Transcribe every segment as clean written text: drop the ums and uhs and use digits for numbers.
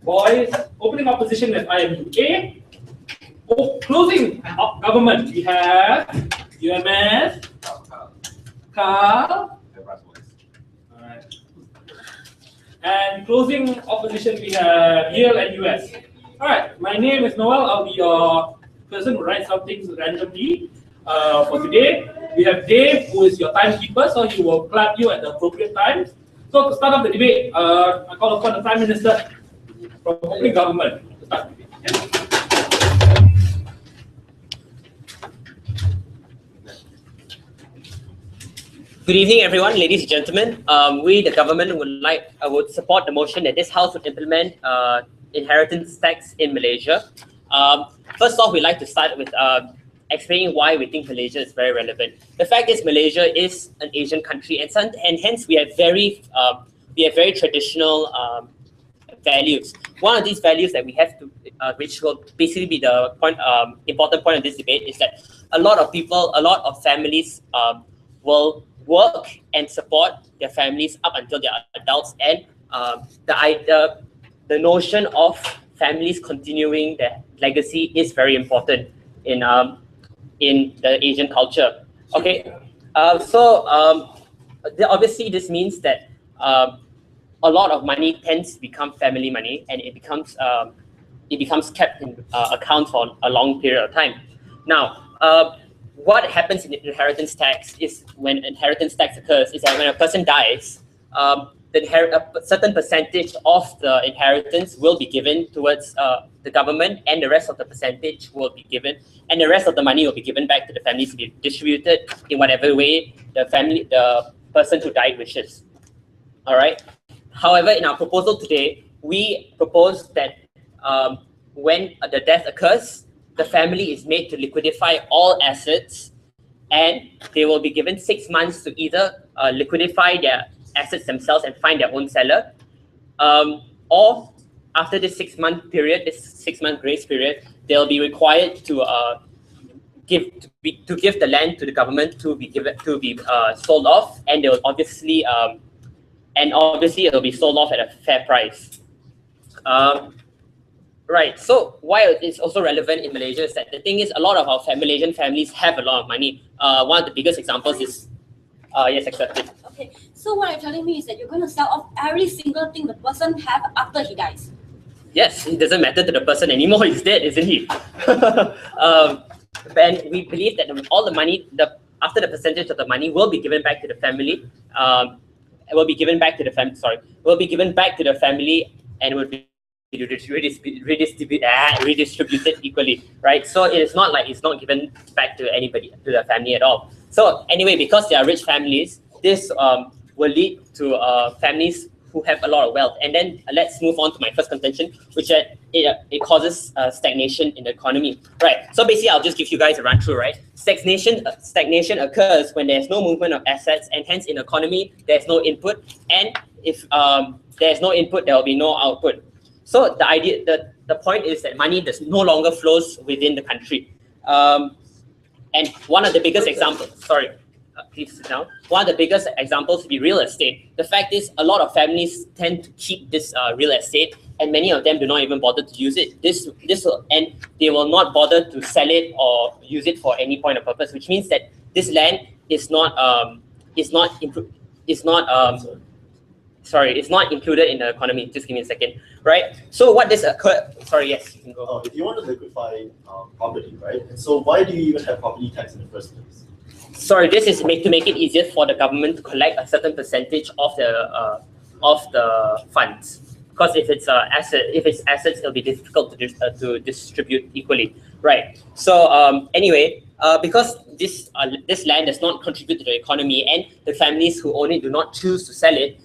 Boys, opening opposition with IMU A. Closing of government, we have UMS, Carl. Alright. And closing opposition, we have Yale and US. Alright, my name is Noel. I'll be your person who writes some things randomly. For today, we have Dave, who is your timekeeper, so he will clap you at the appropriate times. So to start off the debate, I call upon the Prime Minister from opening government to start the debate. Good evening, everyone, ladies and gentlemen. We, the government, would support the motion that this House would implement inheritance tax in Malaysia. First off, we'd like to start with explaining why we think Malaysia is very relevant. The fact is, Malaysia is an Asian country, and hence we have very traditional values. One of these values that we have to, which will basically be the important point of this debate, is that a lot of families will work and support their families up until they are adults, and the notion of families continuing their legacy is very important in the Asian culture. Okay, obviously this means that a lot of money tends to become family money, and it becomes kept in account for a long period of time. Now, what happens in inheritance tax is, when inheritance tax occurs, is that when a person dies, a certain percentage of the inheritance will be given towards the government, and the rest of the percentage will be given, and the rest of the money will be given back to the families to be distributed in whatever way the person who died wishes. All right. However, in our proposal today, we propose that when the death occurs, the family is made to liquidify all assets, and they will be given 6 months to either liquidify their assets themselves and find their own seller, or after this 6 month period, this 6 month grace period, they'll be required to give the land to the government to be sold off, and they'll obviously it'll be sold off at a fair price. Right, so why it's also relevant in Malaysia is that the thing is, a lot of our Malaysian families have a lot of money. One of the biggest examples is, yes, accepted. Okay, so what you're telling me is that you're going to sell off every single thing the person have after he dies? Yes, it doesn't matter to the person anymore, he's dead, isn't he? And we believe that all the money, after the percentage of the money will be given back to the family, will be given back to the family, and will be redistributed equally, right? So it is not like it's not given back to anybody, to the family at all. So anyway, because they are rich families, this will lead to families who have a lot of wealth. And then let's move on to my first contention, which is it causes stagnation in the economy, right? So basically, I'll just give you guys a run through, right? Stagnation occurs when there's no movement of assets, and hence in the economy there's no input, and if there's no input, there will be no output. So the point is that money no longer flows within the country. And one of the biggest examples, please sit down. One of the biggest examples would be real estate. The fact is, a lot of families tend to keep this real estate, and many of them do not even bother to use it. And they will not bother to sell it or use it for any point of purpose, which means that this land is not included in the economy. Just give me a second, right? So what this occurred? Sorry, yes, you can go. If you want to liquefy property, right? And so why do you even have property tax in the first place? Sorry, this is to make it easier for the government to collect a certain percentage of the funds. Because if it's assets, it'll be difficult to distribute equally, right? So anyway, because this land does not contribute to the economy, and the families who own it do not choose to sell it,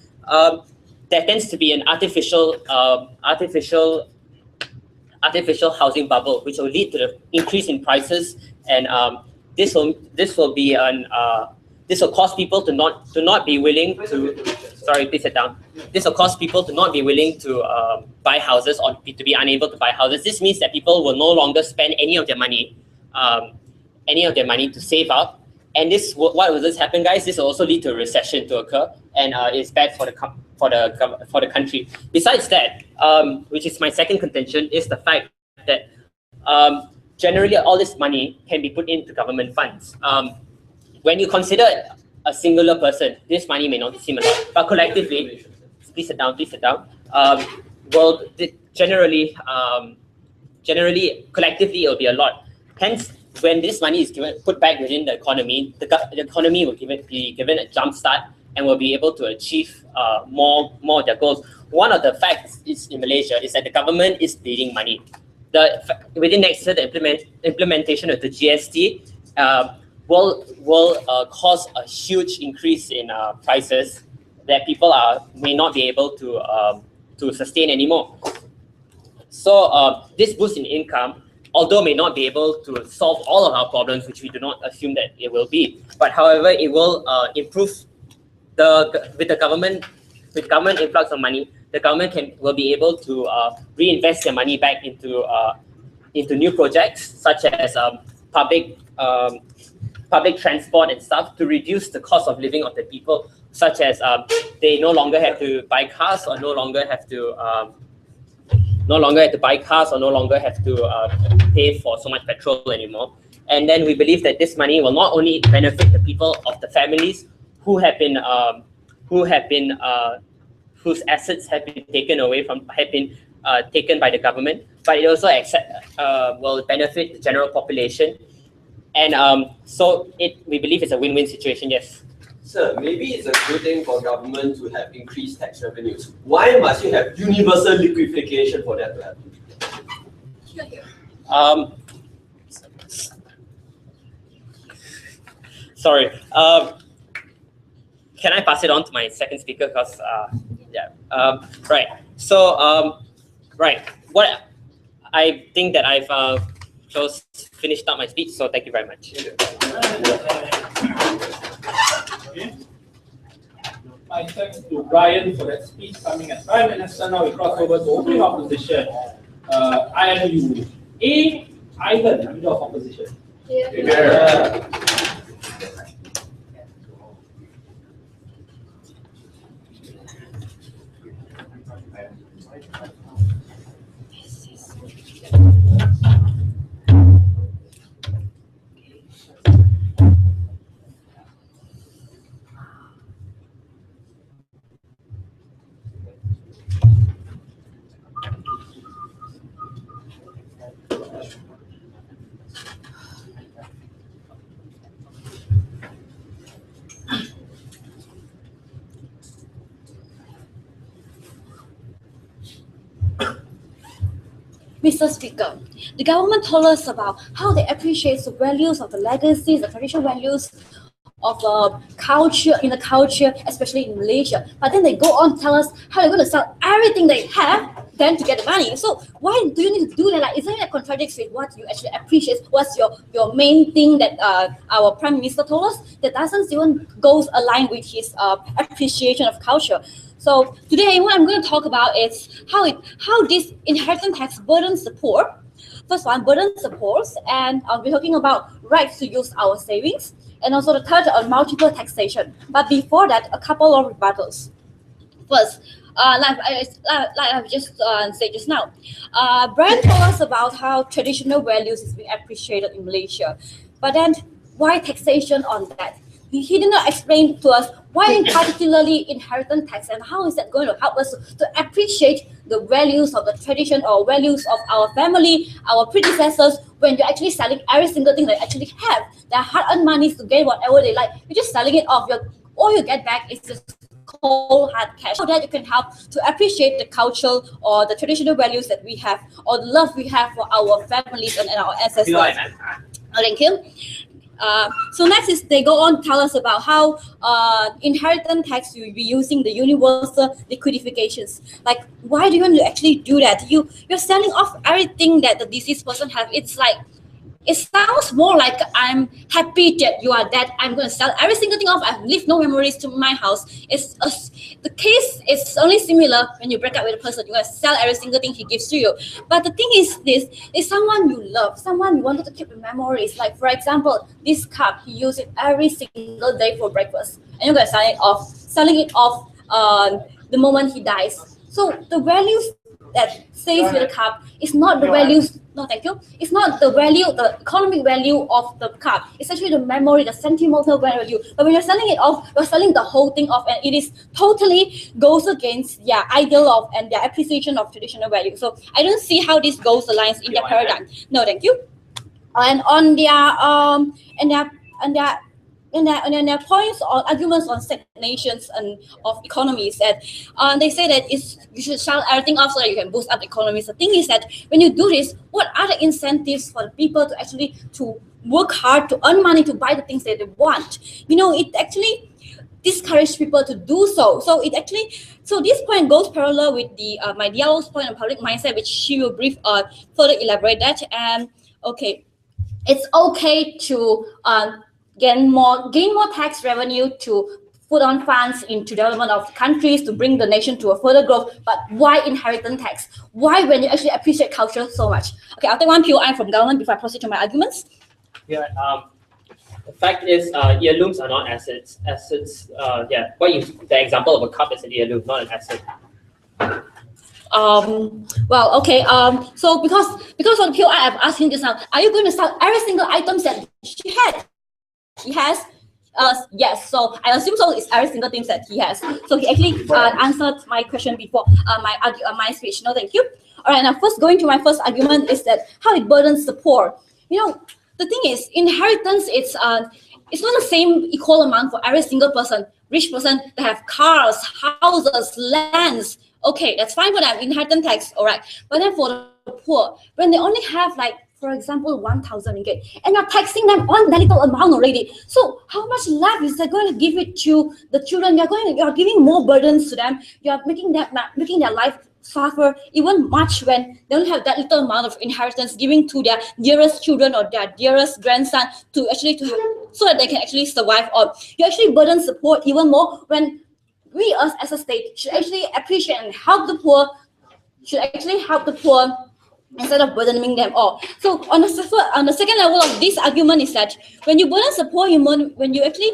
there tends to be an artificial housing bubble, which will lead to the increase in prices, and this will cause people to not be willing to. Sorry, please sit down. This will cause people to not be willing to buy houses, or to be unable to buy houses. This means that people will no longer spend any of their money to save up. And what will this happen, guys? This will also lead to a recession to occur, and it's bad for the country. Besides that, which is my second contention, is the fact that generally all this money can be put into government funds. When you consider a singular person, this money may not seem a lot, but collectively, please sit down, well, generally, collectively, it will be a lot. Hence, when this money is put back within the economy will be given a jump start and will be able to achieve more of their goals. One of the facts is in Malaysia is that the government is bleeding money. Within next year, the implementation of the GST will cause a huge increase in prices that people may not be able to sustain anymore. So this boost in income, although may not be able to solve all of our problems, which we do not assume that it will be, but however, it will improve with government influx of money. The government will be able to reinvest their money back into new projects such as public transport and stuff to reduce the cost of living of the people, such as they no longer have to buy cars or no longer have to pay for so much petrol anymore. And then we believe that this money will not only benefit the people of the families whose assets have been taken by the government, but it also will benefit the general population. And so we believe it's a win-win situation, yes. Sir, maybe it's a good thing for government to have increased tax revenues. Why must you have universal liquefaction for that to happen? Sorry. Can I pass it on to my second speaker? Because right. So right. What I think that I've just finished up my speech. So thank you very much. Okay. My thanks to Brian for that speech coming at Prime Minister. Now we cross over to opening opposition. IMU. Ivan, leader of opposition. Yeah. Mr. Speaker, the government told us about how they appreciate the values of the legacies, the traditional values of culture, especially in Malaysia. But then they go on to tell us how they're going to sell everything they have then to get the money. So why do you need to do that? Like, isn't it contradicts with what you actually appreciate? What's your main thing that our Prime Minister told us that doesn't even goes aligned with his appreciation of culture? So today, what I'm going to talk about is how this inheritance tax burdens the poor. First one, burdens the poor, and I'll be talking about rights to use our savings, and also the third on multiple taxation. But before that, a couple of rebuttals. First, like I've just said just now, Brian told us about how traditional values is being appreciated in Malaysia, but then why taxation on that? He did not explain to us why in particularly inheritance tax and how is that going to help us to appreciate the values of the tradition or values of our family, our predecessors, when you're actually selling every single thing they actually have. Their hard-earned money to get whatever they like. You're just selling it off. All you get back is just cold hard cash. So that you can help to appreciate the cultural or the traditional values that we have or the love we have for our families and our ancestors. Thank you. So next is they go on to tell us about how inheritance tax you'll be using the universal liquidifications. Like, why do you want to actually do that? You're selling off everything that the deceased person have. It's like, it sounds more like I'm happy that you are dead. I'm going to sell every single thing off. I've left no memories to my house. The case is only similar when you break up with a person. You're going to sell every single thing he gives to you. But the thing is this, is someone you love, someone you wanted to keep the memories. Like, for example, this cup, he used it every single day for breakfast. And you're going to selling it off the moment he dies. So the values that stays with the cup is not the values. No, thank you. It's not the value, the economic value of the cup. It's actually the memory, the sentimental value. But when you're selling it off, you're selling the whole thing off, and it is totally goes against their ideal of and their appreciation of traditional value. So I don't see how this goes aligns in their paradigm. No, thank you. And on their points or arguments on stagnations and of economies, that they say that you should sell everything off so that you can boost up the economies. The thing is that when you do this, what are the incentives for the people to actually to work hard to earn money to buy the things that they want? You know, it actually discourage people to do so. So this point goes parallel with the my dialogue's point on public mindset, which she will further elaborate that. And okay, it's okay to gain more tax revenue to put on funds into development of countries to bring the nation to a further growth. But why inheritance tax? Why when you actually appreciate culture so much? Okay, I'll take one POI from government before I proceed to my arguments. Yeah. The fact is, heirlooms are not assets. Assets, the example of a cup is an heirloom, not an asset. Well, okay. So because of the POI, I've asked him just now, are you going to sell every single item that she had? He has. Yes. So I assume so. It's every single thing that he has. So he actually answered my question before my speech. No, thank you. All right. Now, first going to my first argument is that how it burdens the poor. You know, the thing is, inheritance, it's not the same equal amount for every single person. Rich person, they have cars, houses, lands. Okay, that's fine for them, inheritance tax, all right. But then for the poor, when they only have, like, for example, 1,000 ringgit, and you're taxing them on that little amount already. So how much left is that going to give it to the children? You're giving more burdens to them. You're making their life suffer even much when they don't have that little amount of inheritance giving to their dearest children or their dearest grandson to have, so that they can actually survive on. You actually burden support even more when we as a state should actually appreciate and help the poor, instead of burdening them all. So on the second level of this argument is that when you burden support, when you actually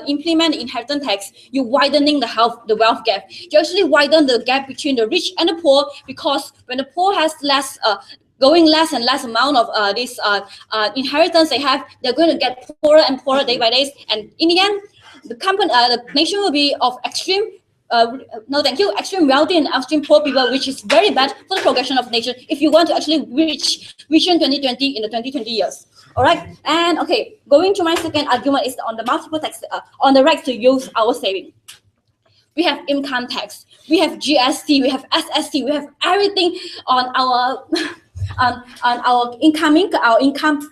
implement the inheritance tax, you're widening the wealth gap. You actually widen the gap between the rich and the poor, because when the poor has less less and less amount of this inheritance they have, they're going to get poorer and poorer day by day, and in the end, the nation will be of extreme extreme wealthy and extreme poor people, which is very bad for the progression of the nation if you want to actually reach Vision 2020 in the 2020 years. All right, and okay, going to my second argument is on the multiple tax, on the right to use our saving. We have income tax, we have GST, we have SST, we have everything on our on our income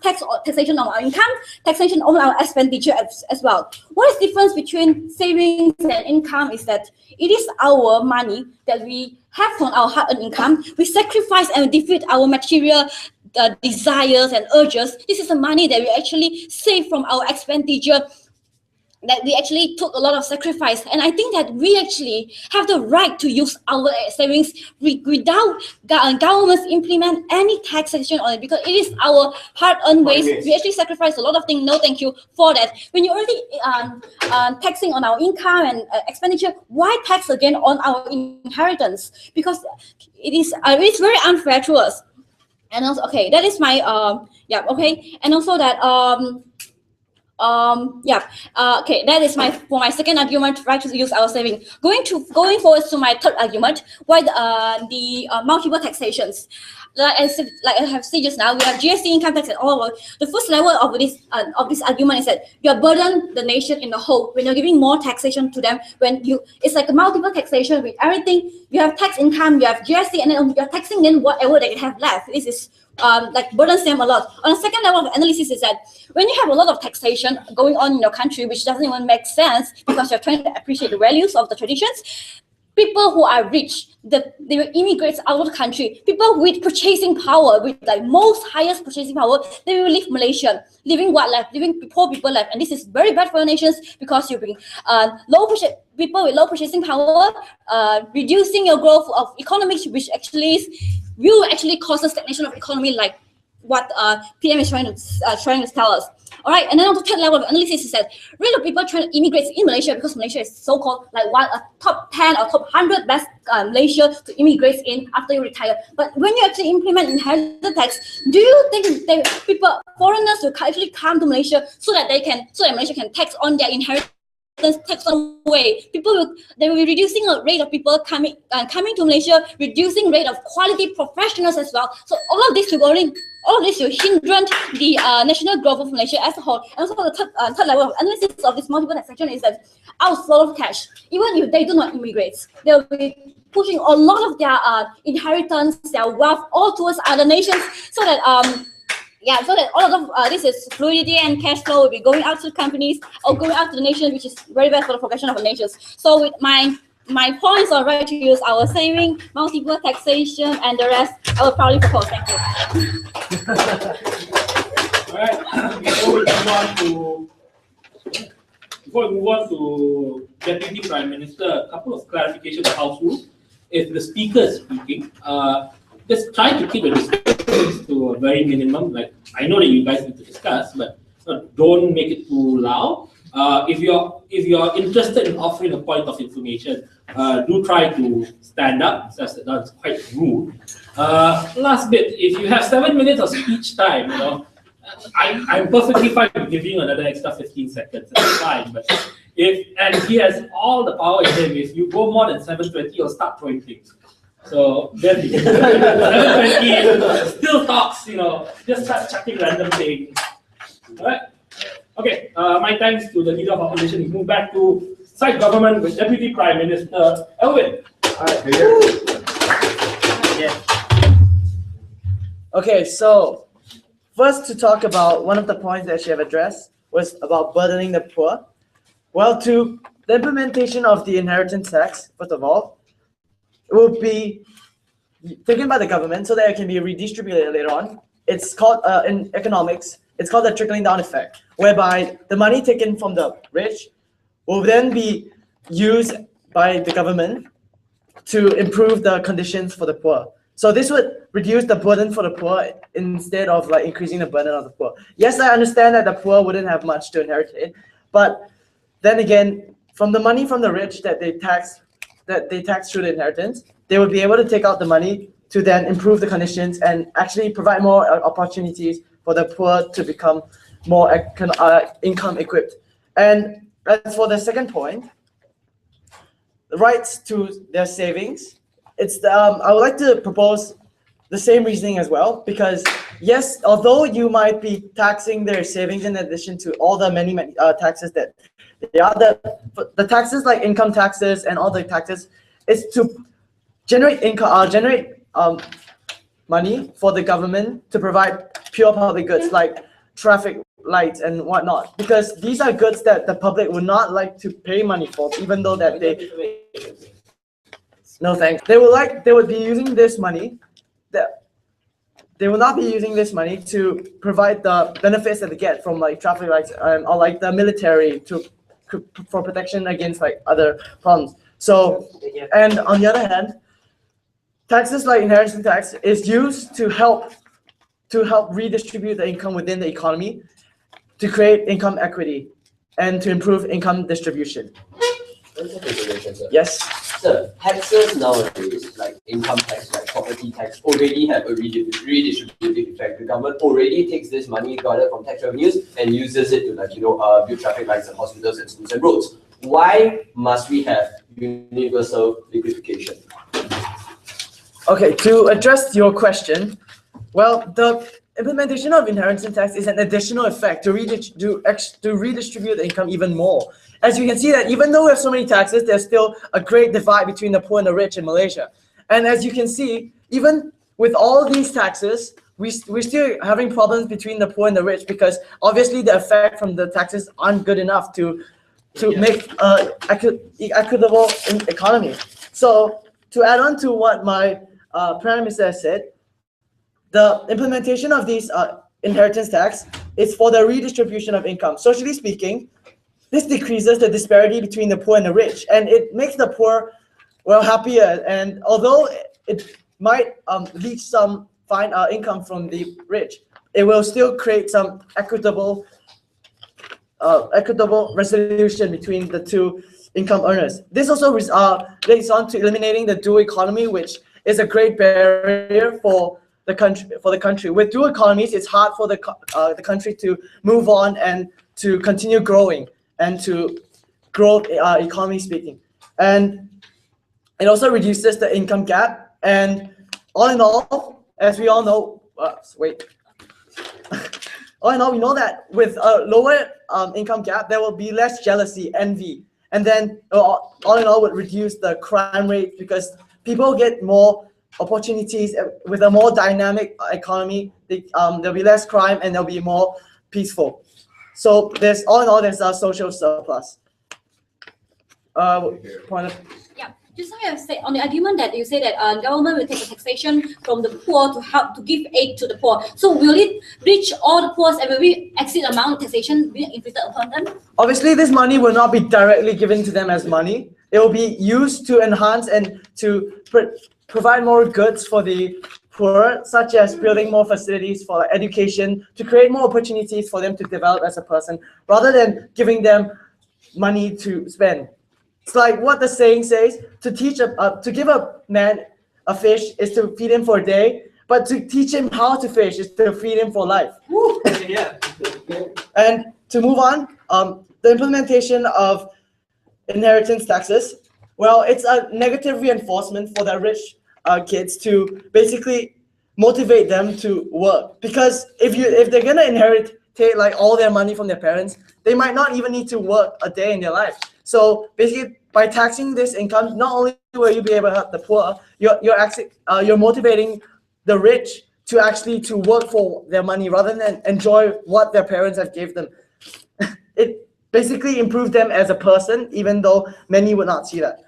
tax or taxation on our income, taxation on our expenditure as well. What is the difference between savings and income is that it is our money that we have from our hard-earned income. We sacrifice and defeat our material desires and urges. This is the money that we actually save from our expenditure, that we actually took a lot of sacrifice. And I think that we actually have the right to use our savings without governments implement any taxation on it, because it is our hard-earned ways. We actually sacrifice a lot of things. No, thank you for that. When you're already taxing on our income and expenditure, why tax again on our inheritance? Because it's very unfair to us. And also, okay, that is my okay, and also that okay, that is for my second argument, right to use our saving. Going forward to my third argument, why the multiple taxations. Like I have said just now, we have GST, income tax, and all of it. The first level of this argument is that you are burden the nation in the whole when you're giving more taxation to them. It's like a multiple taxation with everything. You have tax income, you have GST, and then you're taxing them whatever they have left. This is like burdens them a lot. On the second level of analysis is that when you have a lot of taxation going on in your country, which doesn't even make sense because you're trying to appreciate the values of the traditions, people who are rich, they will immigrate out of the country. People with purchasing power, with like highest purchasing power, they will leave Malaysia, leaving what left, leaving poor people left, and this is very bad for the nations because you bring people with low purchasing power, reducing your growth of economics, which will actually cause a stagnation of economy, like what PM is trying to tell us. All right, and then on the third level of analysis is that really people trying to immigrate in Malaysia because Malaysia is so-called like top 10 or top 100 best Malaysia to immigrate in after you retire. But when you actually implement inheritance tax, do you think that foreigners will actually come to Malaysia so that Malaysia can tax on their inheritance tax away? They will be reducing a rate of people coming to Malaysia, reducing rate of quality professionals as well. So all of this will hinder the national growth of Malaysia as a whole. And also the third level of analysis of this multiple taxation is that outflow of cash. Even if they do not immigrate, they will be pushing a lot of their inheritance, their wealth all towards other nations, so that so that all of this is fluidity and cash flow will be going out to companies or going out to the nation, which is very bad for the progression of the nations. So with my points are right to use our saving, multiple taxation, and the rest, I will probably propose. Thank you. All right. Before we move on to Deputy Prime Minister, a couple of clarifications of House rules. If the speaker is speaking, just try to keep the discussions to a very minimum. Like, I know that you guys need to discuss, but don't make it too loud. If you're interested in offering a point of information, do try to stand up. That's quite rude. Last bit, if you have 7 minutes of speech time, I'm perfectly fine with giving you another extra 15 seconds. That's fine. But and he has all the power in him. If you go more than 7:20, he'll start throwing things. So then 7:20 still talks, just starts chucking random things. All right. Okay. My thanks to the leader of opposition. We move back to side government with Deputy Prime Minister Elvin. Okay, so first to talk about one of the points that she have addressed was about burdening the poor. Well, to the implementation of the inheritance tax, first of all, it will be taken by the government so that it can be redistributed later on. It's called, in economics, it's called the trickling down effect, whereby the money taken from the rich will then be used by the government to improve the conditions for the poor. So this would reduce the burden for the poor instead of like increasing the burden of the poor. Yes, I understand that the poor wouldn't have much to inherit, but then again, from the money from the rich that they tax through the inheritance, they would be able to take out the money to then improve the conditions and actually provide more opportunities for the poor to become more income equipped. And as for the second point, the rights to their savings, I would like to propose the same reasoning as well, because yes, although you might be taxing their savings in addition to all the many taxes that they are, the taxes like income taxes and all the taxes is to generate income, money for the government to provide pure public goods like traffic lights and whatnot, because these are goods that the public would not like to pay money for, even though that no thanks. They would be using this money. They will not be using this money to provide the benefits that they get from like traffic lights or like the military for protection against like other problems. So, and on the other hand, taxes like inheritance tax is used to help redistribute the income within the economy, to create income equity, and to improve income distribution. Yes. Sir, taxes nowadays, like income tax, like property tax, already have a redistributive effect. The government already takes this money gathered from tax revenues and uses it to build traffic lights and hospitals and schools and roads. Why must we have universal liquefaction? Okay, to address your question, well, the implementation of inheritance tax is an additional effect to redistribute the income even more. As you can see that even though we have so many taxes, there's still a great divide between the poor and the rich in Malaysia. And as you can see, even with all these taxes, we're still having problems between the poor and the rich, because obviously the effect from the taxes aren't good enough to make an equitable economy. So to add on to what my Prime Minister said, the implementation of these inheritance tax is for the redistribution of income. Socially speaking, this decreases the disparity between the poor and the rich, and it makes the poor, well, happier. And although it might reach some fine income from the rich, it will still create some equitable equitable resolution between the two income earners. This also leads on to eliminating the dual economy, which is a great barrier for the country. With dual economies, it's hard for the country to move on and to continue growing and to grow economy speaking. And it also reduces the income gap. And all in all, as we all know, all in all, we know that with a lower income gap, there will be less jealousy, envy, and then all in all would reduce the crime rate because people get more opportunities with a more dynamic economy. There'll be less crime and there'll be more peaceful. So there's all in all, there's a social surplus. Yeah, just now you have said on the argument that you say that government will take the taxation from the poor to help to give aid to the poor. So will it reach all the poor and will we exceed the amount of taxation being inflicted upon them? Obviously, this money will not be directly given to them as money. It will be used to enhance and to provide more goods for the poor, such as building more facilities for education, to create more opportunities for them to develop as a person, rather than giving them money to spend. It's like what the saying says: to give a man a fish is to feed him for a day, but to teach him how to fish is to feed him for life. Yeah. And to move on, the implementation of inheritance taxes, well, it's a negative reinforcement for the rich kids to basically motivate them to work. Because if they're gonna inherit like all their money from their parents, they might not even need to work a day in their life. So basically, by taxing this income, not only will you be able to help the poor, you're motivating the rich to actually to work for their money rather than enjoy what their parents have gave them. It basically improved them as a person, even though many would not see that.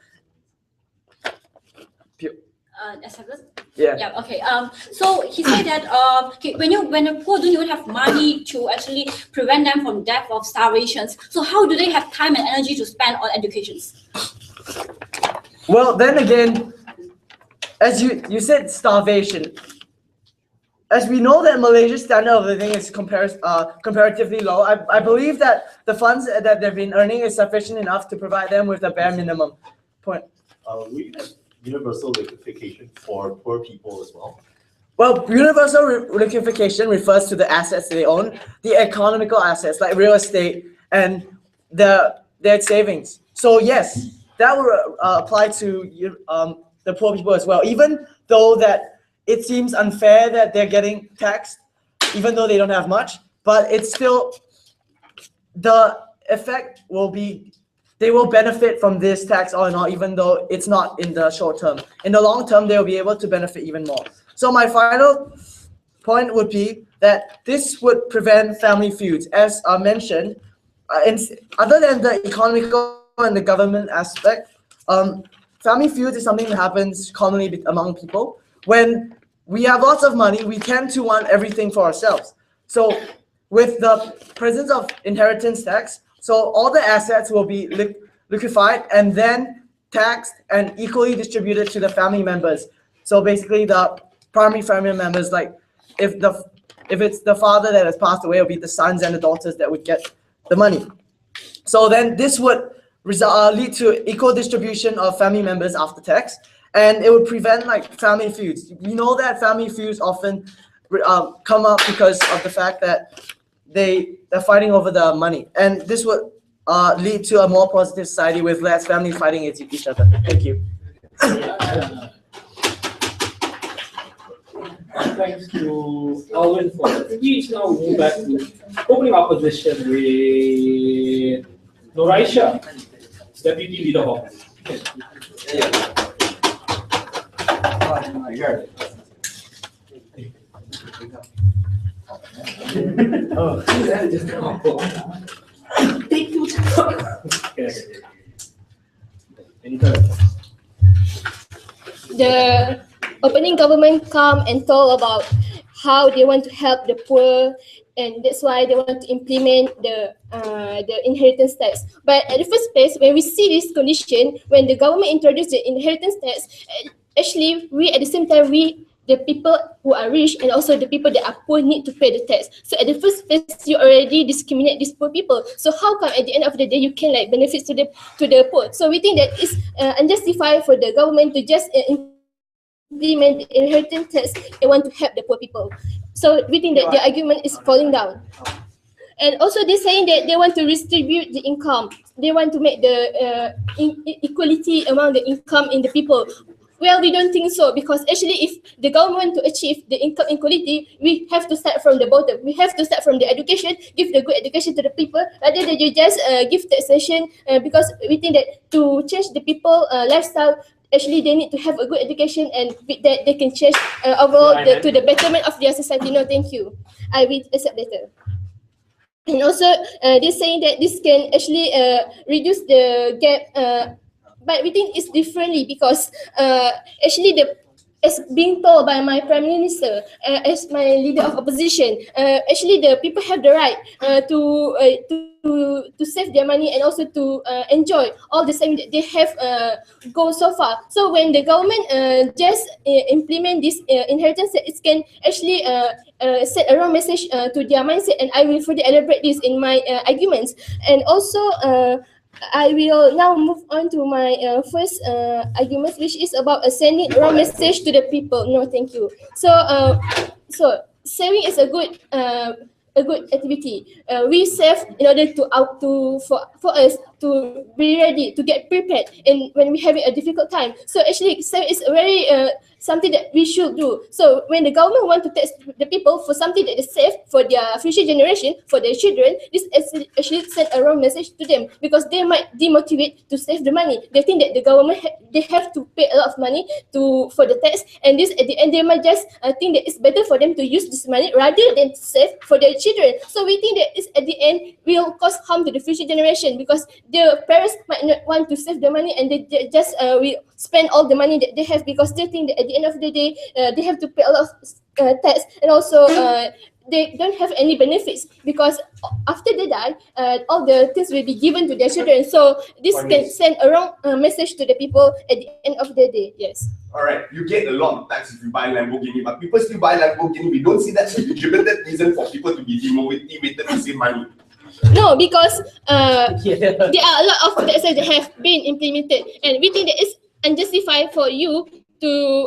Yeah. Yeah. Okay. So he said that when the poor don't even have money to actually prevent them from death or starvations, so how do they have time and energy to spend on educations? Well, then again, as you said, starvation. As we know that Malaysia's standard of living is comparatively low, I believe that the funds that they've been earning is sufficient enough to provide them with the bare minimum. Point. We have universal liquefaction for poor people as well. Well, universal liquefaction refers to the assets they own, the economical assets like real estate and their savings. So yes, that will apply to the poor people as well. Even though that it seems unfair that they're getting taxed, even though they don't have much, but it's still, the effect will be, they will benefit from this tax all in all, even though it's not in the short term. In the long term, they'll be able to benefit even more. So my final point would be that this would prevent family feuds. As mentioned, other than the economical and the government aspect, family feuds is something that happens commonly among people. When we have lots of money, we tend to want everything for ourselves. So with the presence of inheritance tax, so all the assets will be liquefied and then taxed and equally distributed to the family members. So basically the primary family members, like if it's the father that has passed away, it'll be the sons and the daughters that would get the money. So then this would lead to equal distribution of family members after tax, and it would prevent like family feuds. We know that family feuds often come up because of the fact that they're fighting over the money, and this would lead to a more positive society with less families fighting each other. Thank you. Thanks to Alvin for the speech. Now we move back to opening opposition with Noraisha, Deputy Leader of The opening government come and talk about how they want to help the poor, and that's why they want to implement the inheritance tax. But at the first place, when we see this condition, when the government introduced the inheritance tax, actually we at the same time we the people who are rich and also the people that are poor need to pay the tax. So at the first place, you already discriminate these poor people. So how come at the end of the day you can like benefits to the poor? So we think that it's unjustified for the government to just implement the inheritance tax. They want to help the poor people. So we think that the argument is falling down. And also they're saying that they want to redistribute the income. They want to make the equality among the income in the people. Well, we don't think so, because actually if the government to achieve the income equality, we have to start from the bottom. We have to start from the education, give the good education to the people, rather than you just give taxation, because we think that to change the people lifestyle, actually they need to have a good education, and with that they can change overall to the betterment of their society. No, thank you. I will accept later. And also, they're saying that this can actually reduce the gap, but we think it's differently, because actually as being told by my Prime Minister, as my leader of opposition, actually the people have the right to save their money and also to enjoy all the same that they have go so far. So when the government just implement this inheritance, it can actually send a wrong message to their mindset, and I will further elaborate this in my arguments. And also I will now move on to my first argument, which is about sending a wrong message to the people. No, thank you. So saving is a good activity. We save in order for us to be ready, to get prepared, and when we having a difficult time. So actually, saving is a very something that we should do. So when the government want to tax the people for something that is safe for their future generation, for their children, this actually send a wrong message to them, because they might demotivate to save the money. They think that the government they have to pay a lot of money for the tax, and this at the end they might just think that it's better for them to use this money rather than to save for their children. So we think that it's at the end will cause harm to the future generation, because the parents might not want to save the money, and they just will spend all the money that they have, because they think that at the end of the day they have to pay a lot of tax, and also they don't have any benefits, because after they die, all the things will be given to their children. So this can send a wrong message to the people at the end of the day. Yes. Alright, you get a lot of tax if you buy Lamborghini, but people still buy Lamborghini. We don't see that as a legitimate reason for people to be demotivated to save money. No, because there are a lot of taxes that have been implemented, and we think that it's unjustified for you to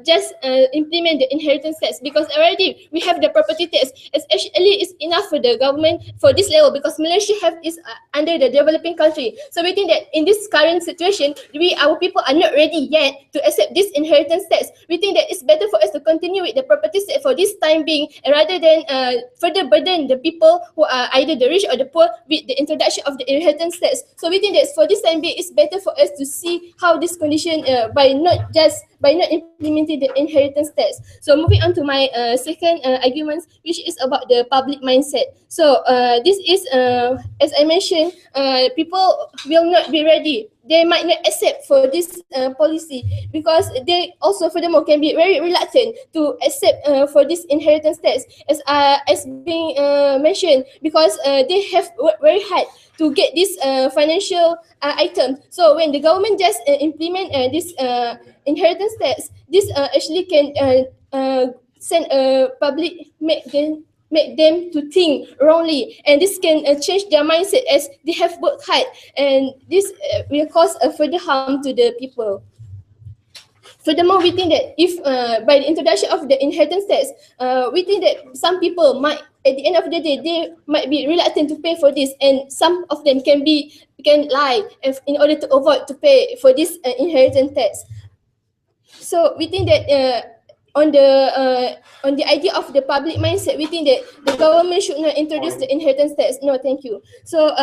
just implement the inheritance tax, because already we have the property tax. It's actually is enough for the government for this level, because Malaysia is under the developing country. So we think that in this current situation, our people are not ready yet to accept this inheritance tax. We think that it's better for us to continue with the property tax for this time being, rather than further burden the people who are either the rich or the poor with the introduction of the inheritance tax. So we think that for this time being, it's better for us to see how this condition by not implementing the inheritance tax. So moving on to my second argument, which is about the public mindset. So this is, as I mentioned, people will not be ready. They might not accept for this policy, because they also furthermore can be very reluctant to accept for this inheritance tax, as being mentioned, because they have worked very hard to get this financial item. So when the government just implement this inheritance tax, this actually can send a public make them to think wrongly, and this can change their mindset, as they have worked hard, and this will cause a further harm to the people. Furthermore, we think that if by the introduction of the inheritance tax, we think that some people might, at the end of the day, they might be reluctant to pay for this, and some of them can lie in order to avoid to pay for this inheritance tax. So we think that on the idea of the public mindset, we think that the government should not introduce the inheritance tax. No, thank you. So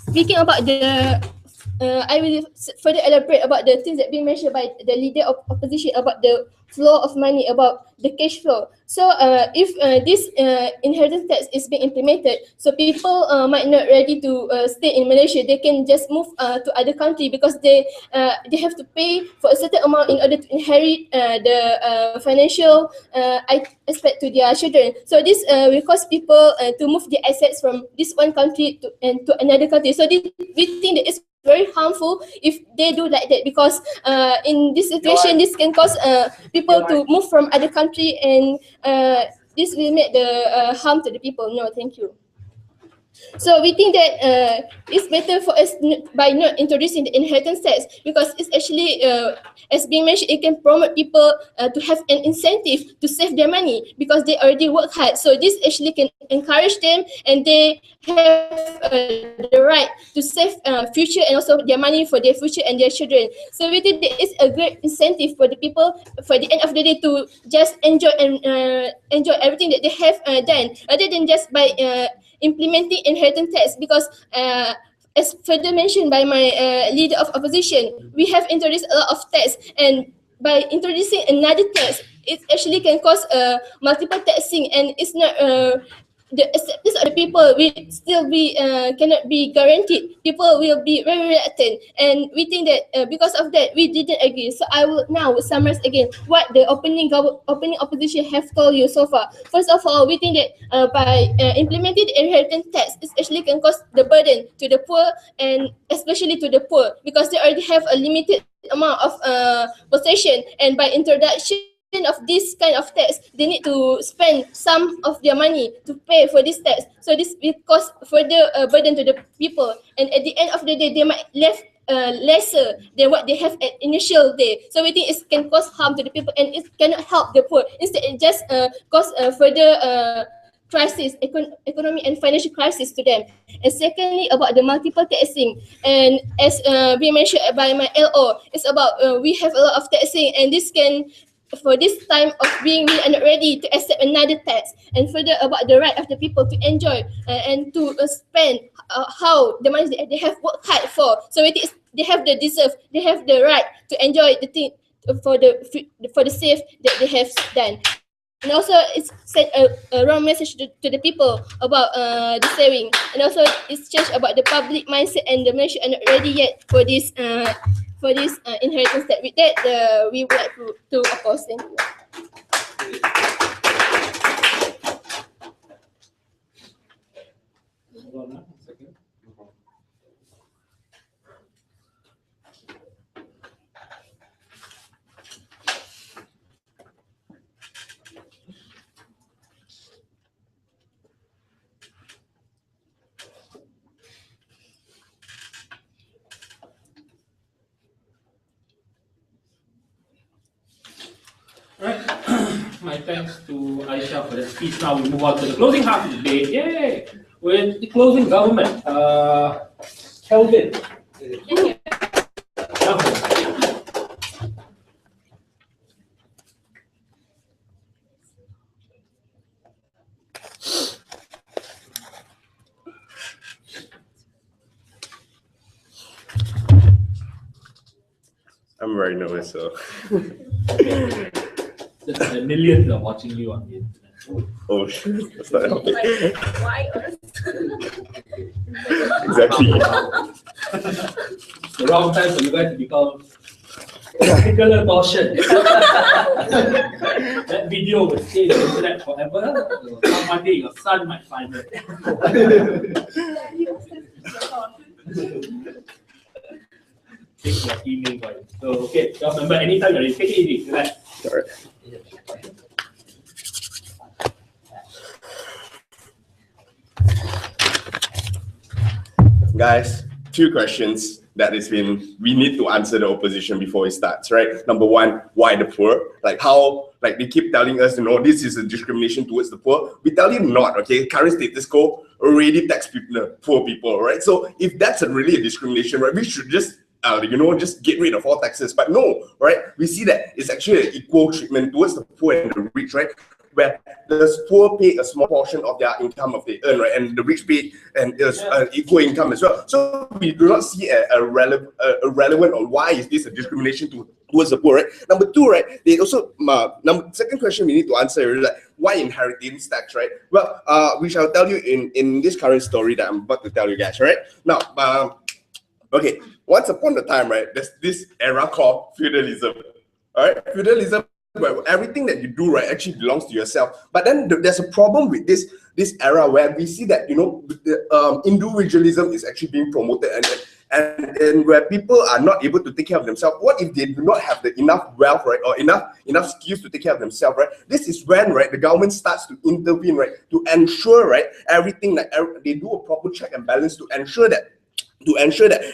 speaking about I will further elaborate about the things that being mentioned by the leader of opposition about the flow of money, about the cash flow. So if this inheritance tax is being implemented, so people might not ready to stay in Malaysia. They can just move to other country, because they have to pay for a certain amount in order to inherit the financial aspect to their children. So this will cause people to move their assets from this one country to another country. So we think that it's very harmful if they do like that, because in this situation this can cause people to move from other country, and this will make the harm to the people. No, thank you. So we think that it's better for us by not introducing the inheritance tax, because it's actually, as being mentioned, it can promote people to have an incentive to save their money because they already work hard. So this actually can encourage them, and they have the right to save future and also their money for their future and their children. So we think that it's a great incentive for the people for the end of the day to just enjoy and enjoy everything that they have done, rather than just by implementing inheritance tax, because as further mentioned by my leader of opposition, we have introduced a lot of tax, and by introducing another tax, it actually can cause multiple taxing, and it's not the acceptance of the people will still be cannot be guaranteed. People will be very reluctant, and we think that because of that we didn't agree. So I will now summarize again what the opening opposition have told you so far. First of all, we think that by implementing the inheritance tax, it actually can cause the burden to the poor, and especially to the poor, because they already have a limited amount of possession, and by introduction of this kind of tax, they need to spend some of their money to pay for this tax. So this will cause further burden to the people, and at the end of the day, they might left lesser than what they have at initial day. So we think it can cause harm to the people, and it cannot help the poor. Instead, it just cause further crisis, economic and financial crisis to them. And secondly, about the multiple taxing, and as we mentioned by my LO, it's about we have a lot of taxing, and this can, for this time of being we are not ready to accept another tax. And further, about the right of the people to enjoy and to spend how the money they have worked hard for. So it is, they have the deserve, they have the right to enjoy the thing for the save that they have done. And also, it's sent a wrong message to the people about the saving. And also, it's changed about the public mindset, and the Malaysia are not ready yet for this inheritance tax. With that, we would like to oppose. Thank you. Hold on a second. Right. My thanks to Aisha for the speech. Now we move on to the closing half of the debate. Yay! With the closing government, Kelvin. I'm very nervous, so. The millions are watching you on the internet. Oh, that's not helping. Why us? Exactly. The wrong time for you guys to become particular portion. That video will stay on the internet forever. One day your son might find it. Take your email, guys. So, okay, just remember, anytime you're ready, take it easy. Relax. All right. Guys, few questions that we need to answer the opposition before it starts, right? Number one, why the poor? Like how, like they keep telling us, this is a discrimination towards the poor. We tell you not, okay? Current status quo already tax people, poor people, right? So if that's really a discrimination, right, we should just just get rid of all taxes. But no, right? We see that it's actually an equal treatment towards the poor and the rich, right? Where the poor pay a small portion of their income of they earn, right? And the rich pay an equal income as well. So we do not see a relevant on why is this a discrimination towards the poor, right? Number two, right? They also second question we need to answer is like why inheritance tax, right? Well, we shall tell you in this current story that I'm about to tell you guys, right? Now, okay, once upon a time, right? There's this era called feudalism. All right, feudalism where everything that you do, right, actually belongs to yourself. But then there's a problem with this era where we see that, you know, individualism is actually being promoted, and where people are not able to take care of themselves. What if they do not have the enough wealth, right, or enough skills to take care of themselves, right? This is when, right, the government starts to intervene, right, to ensure, right, everything, like they do a proper check and balance to ensure that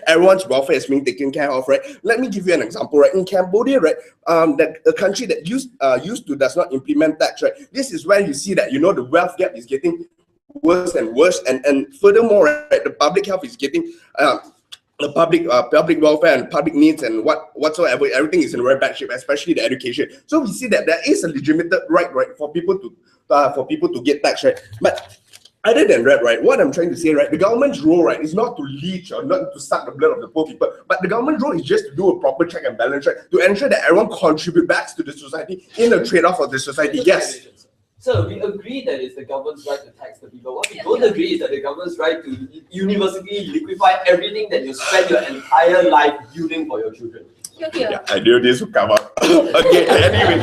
everyone's welfare is being taken care of, right? Let me give you an example, right? In Cambodia, right, that a country that used to does not implement tax, right? This is where you see that, you know, the wealth gap is getting worse and worse, and furthermore, right, the public health is getting the public welfare and public needs and whatsoever, everything is in very bad shape, especially the education. So we see that there is a legitimate right for people to get tax, right? But other than that, right, what I'm trying to say, right, the government's role, right, is not to leech or not to suck the blood of the poor people, but the government's role is just to do a proper check and balance, right, to ensure that everyone contributes back to the society in a trade-off of the society. Yes. So we agree that it's the government's right to tax the people. What we don't agree is that the government's right to universally liquefy everything that you spend your entire life building for your children. Yeah, I knew this would come up. Okay, anyway.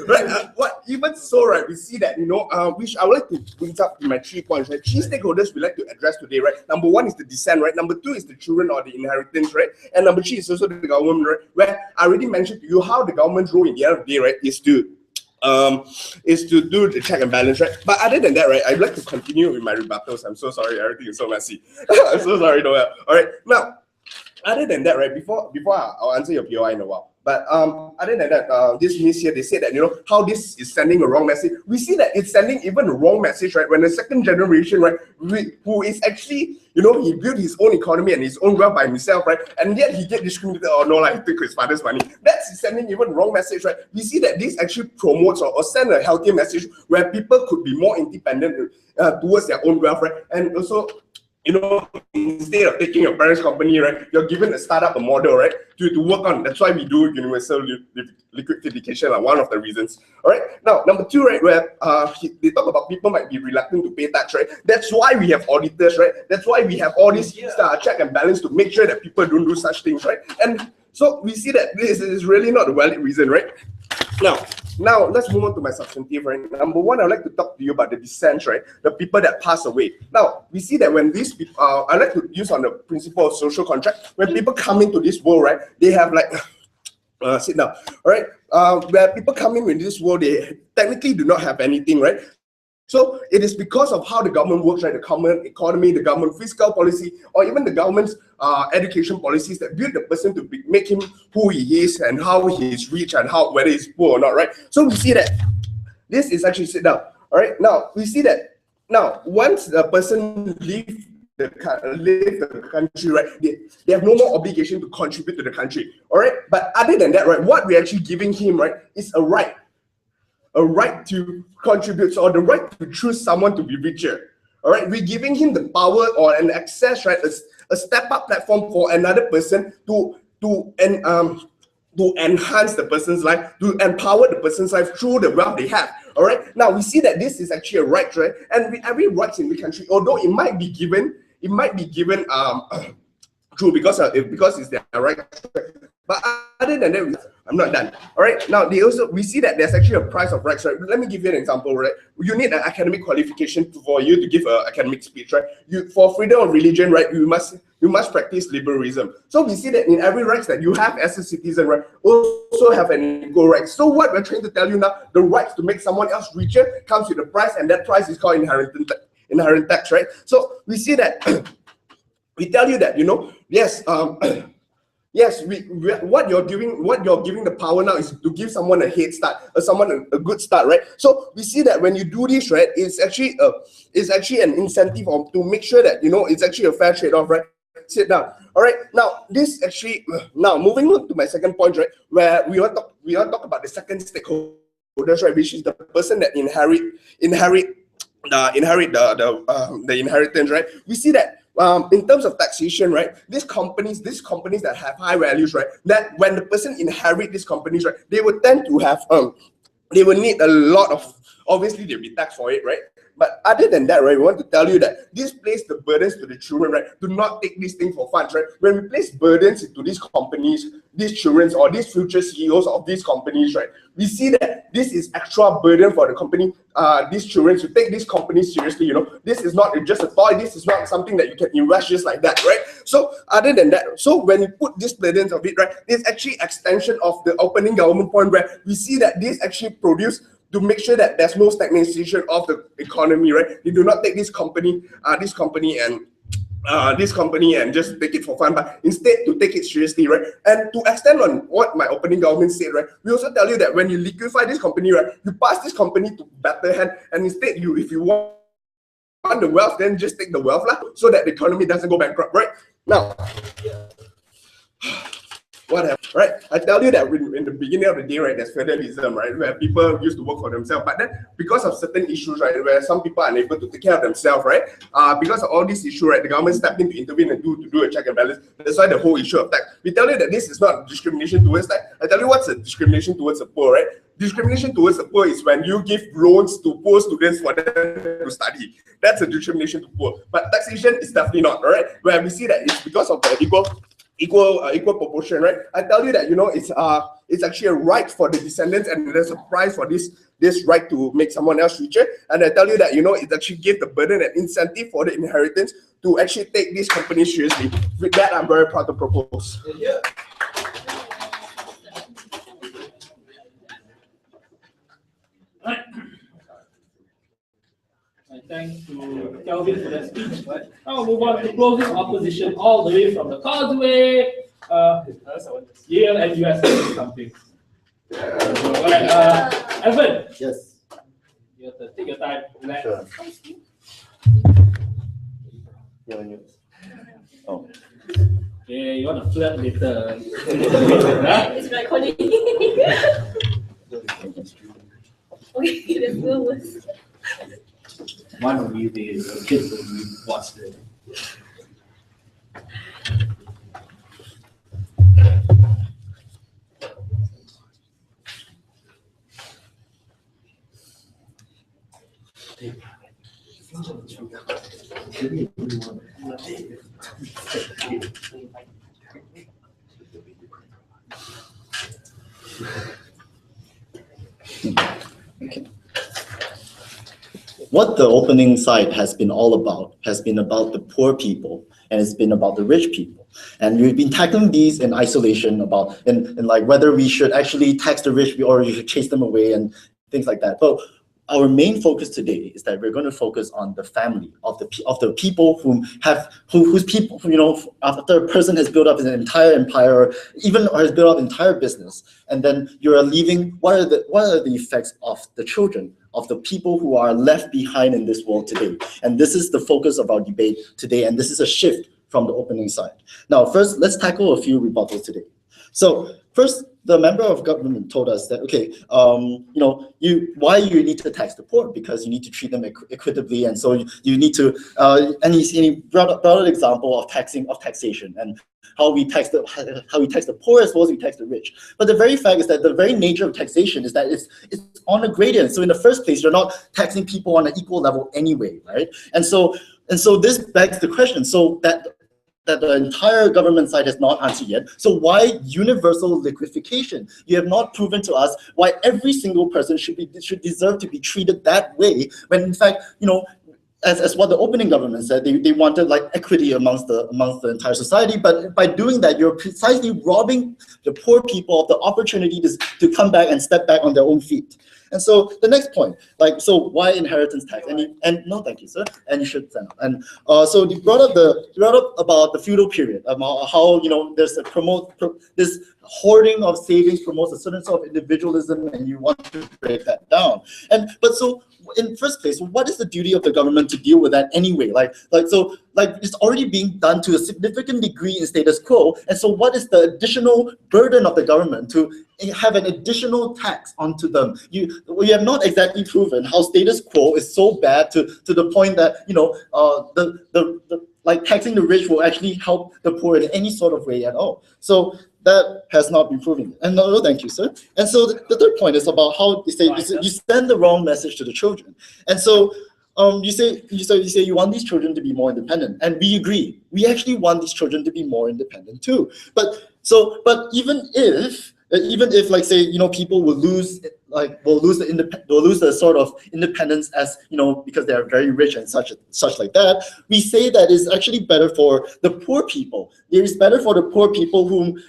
Right, even so, right, we see that, you know, which I would like to bring up my 3 points, right? 3 stakeholders we like to address today, right? Number 1 is the descent, right? Number 2 is the children or the inheritance, right? And number 3 is also the government, right? Where I already mentioned to you how the government's role in the end of the day, right, is to do the check and balance, right? But other than that, right, I'd like to continue with my rebuttals. I'm so sorry, everything is so messy. I'm so sorry, Noel. All right, now, other than that, right, before I'll answer your POI in a while. But other than that, this miss here, they say that, you know, how this is sending a wrong message. We see that it's sending even a wrong message, right? When the second generation, right, who is actually, you know, he built his own economy and his own wealth by himself, right? And yet he get discriminated, or no, like, he took his father's money. That's sending even wrong message, right? We see that this actually promotes or send a healthier message where people could be more independent towards their own wealth, right? And also, you know, instead of taking your parents' company, right, you're given a startup a model, right, to work on. That's why we do universal liquidification, like one of the reasons. All right. Now, number 2, right, where they talk about people might be reluctant to pay tax, right? That's why we have auditors, right? That's why we have all these check and balance to make sure that people don't do such things, right? And so we see that this is really not a valid reason, right? Now let's move on to my substantive, right? Number 1, I'd like to talk to you about the descent, right? The people that pass away. Now, we see that when these people, I like to use on the principle of social contract, when people come into this world, right, they have like, sit down, all right? Where people come in this world, they technically do not have anything, right? So it is because of how the government works, right? The common economy, the government fiscal policy, or even the government's education policies that build the person to make him who he is and how he is rich and how whether he's poor or not, right? So we see that this is actually sit down. All right. Now we see that once the person leave the country, right? They have no more obligation to contribute to the country. All right. But other than that, right, what we're actually giving him, right, is a right to contribute, or the right to choose someone to be richer. All right, we're giving him the power or an access, right, a step-up platform for another person to enhance the person's life, to empower the person's life through the wealth they have. All right, now we see that this is actually a right, right? And with every right in the country, although it might be given true because it's their right. But other than that, I'm not done. All right. Now we see that there's actually a price of rights, right? Let me give you an example, right? You need an academic qualification for you to give an academic speech, right? For freedom of religion, right? You must practice liberalism. So we see that in every rights that you have as a citizen, right, also have an equal right. So what we're trying to tell you now, the rights to make someone else richer comes with a price, and that price is called inherent tax, right? So we see that we tell you that, you know, yes, yes, what you're giving the power now is to give someone a head start, someone a good start, right? So we see that when you do this, right, it's actually an incentive to make sure that, you know, it's actually a fair trade-off, right? Sit down. All right. Now this actually moving on to my second point, right, where we want to talk about the second stakeholders, right, which is the person that inherit the inheritance, right? We see that. In terms of taxation, right, these companies that have high values, right, that when the person inherit these companies, right, they would tend to have they will need a lot of, obviously they'll be taxed for it, right? But other than that, right, we want to tell you that this places the burdens to the children, right? Do not take this thing for fun, right? When we place burdens into these companies, these children or these future CEOs of these companies, right, we see that this is extra burden for the company, these children to take this company seriously. You know, this is not just a toy, this is not something that you can invest just like that, right? So other than that, so when you put this burdens of it, right, it's actually extension of the opening government point where we see that this actually produce to make sure that there's no stagnation of the economy, right? They do not take this company and just take it for fun, but instead to take it seriously, right? And to extend on what my opening government said, right? We also tell you that when you liquefy this company, right, you pass this company to better hand, and instead if you want the wealth, then just take the wealth lah, so that the economy doesn't go bankrupt, right? Now, what happened, right? I tell you that in the beginning of the day, right, there's federalism, right, where people used to work for themselves, but then because of certain issues, right, where some people are unable to take care of themselves, right, because of all these issues, right, the government stepped in to intervene and do a check and balance. That's why the whole issue of tax. We tell you that this is not discrimination towards tax. I tell you what's a discrimination towards the poor, right? Discrimination towards the poor is when you give loans to poor students for them to study. That's a discrimination to poor. But taxation is definitely not, all right? Where we see that it's because of the equal proportion, right? I tell you that, you know, it's actually a right for the descendants, and there's a price for this right to make someone else richer. And I tell you that, you know, it actually gives the burden and incentive for the inheritance to actually take this company seriously. With that, I'm very proud to propose. Yeah. Right. Thanks to Kelvin for that speech. Right? Now we'll move on to closing opposition all the way from the causeway, Yale and US something. Alright, Evan. Yes. You have to take your time. Relax. Sure. Oh. Okay, you want to flirt later. It's recording. Okay, let's go. One of you, the kids will watch the. What the opening side has been all about has been about the poor people, and it's been about the rich people. And we've been tackling these in isolation about in like whether we should actually tax the rich or you should chase them away and things like that. But our main focus today is that we're going to focus on the family of the people whose people, you know, after a person has built up an entire empire, even or has built up an entire business, and then you're leaving. What are the effects of the children, of the people who are left behind in this world today? And this is the focus of our debate today, and this is a shift from the opening side. Now, first, let's tackle a few rebuttals today. So first, the member of government told us that, okay, you know, why you need to tax the poor, because you need to treat them equitably, and so you need to, and he brought an example of taxation and how we tax the poor as well as we tax the rich. But the very fact is that the very nature of taxation is that it's on a gradient. So in the first place, you're not taxing people on an equal level anyway, right? And so this begs the question. So that the entire government side has not answered yet. So why universal liquefaction? You have not proven to us why every single person should deserve to be treated that way, when in fact, you know, as what the opening government said, they wanted like equity amongst the entire society. But by doing that, you're precisely robbing the poor people of the opportunity to come back and step back on their own feet. And so the next point, like, so why inheritance tax? And no, thank you, sir. And you should stand up. And so you brought up about the feudal period, about how, you know, there's this hoarding of savings promotes a certain sort of individualism, and you want to break that down. But so in first place, what is the duty of the government to deal with that anyway? Like it's already being done to a significant degree in status quo. And so what is the additional burden of the government to have an additional tax onto them? We have not exactly proven how status quo is so bad to the point that, you know, like taxing the rich will actually help the poor in any sort of way at all. So that has not been proven. And no, thank you, sir. And so the third point is about how you say you send the wrong message to the children. And so you say you want these children to be more independent, and we agree. We actually want these children to be more independent too. But even if like say people will lose the sort of independence as because they are very rich and such like that, we say that is actually better for the poor people. It is better for the poor people whom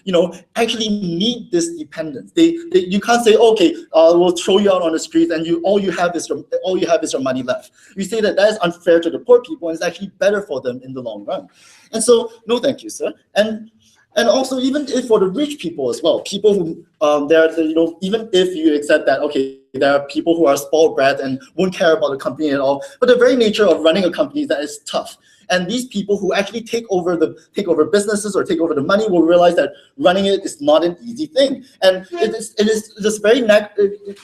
actually need this dependence. You can't say, okay, we'll throw you out on the streets and all you have is your money left. We say that is unfair to the poor people and it's actually better for them in the long run. And so no, thank you, sir. And also, even if for the rich people as well, people who even if you accept that, okay, there are people who are spoiled brats and won't care about the company at all, but the very nature of running a company that is tough. And these people who actually take over businesses or take over the money will realize that running it is not an easy thing. And it is just very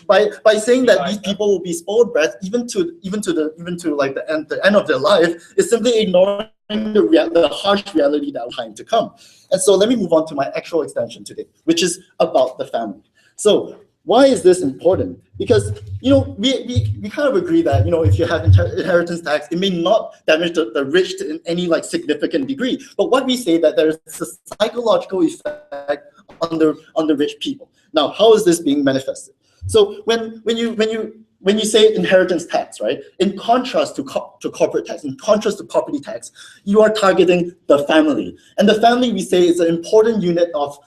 by saying that these people will be spoiled brats even to like the end of their life is simply ignoring the harsh reality that will time to come. And so let me move on to my actual extension today, which is about the family. So why is this important? Because we kind of agree that if you have inheritance tax, it may not damage the rich in any like significant degree. But what we say that there is a psychological effect on the rich people. Now, how is this being manifested? So when you say inheritance tax, right? In contrast to corporate tax, in contrast to property tax, you are targeting the family, and the family we say is an important unit of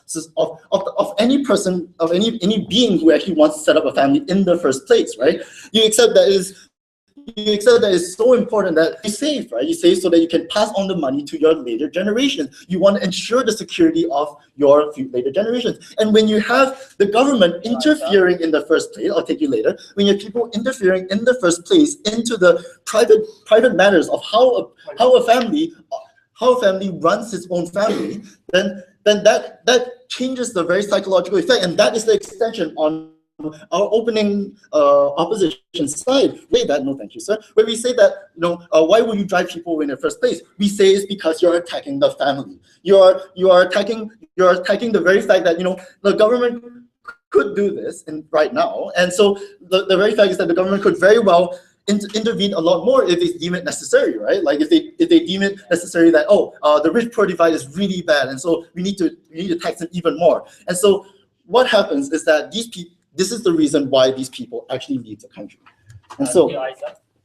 any person, of any being who actually wants to set up a family in the first place, right? You accept that it's so important that you save, right? You save so that you can pass on the money to your later generations. You want to ensure the security of your later generations. And when you have the government interfering in the first place, I'll take you later, when you have people interfering in the first place into the private matters of how a family runs its own family, then that changes the very psychological effect, and that is the extension on our opening opposition side. No, thank you, sir. Where we say that why would you drive people in the first place? We say it's because you're attacking the family. You are attacking the very fact that the government could do this right now, and so the very fact is that the government could very well intervene a lot more if they deem it necessary, right? Like if they deem it necessary that the rich poor divide is really bad, and so we need to tax them even more. And so what happens is that this is the reason why these people actually leave the country. And so,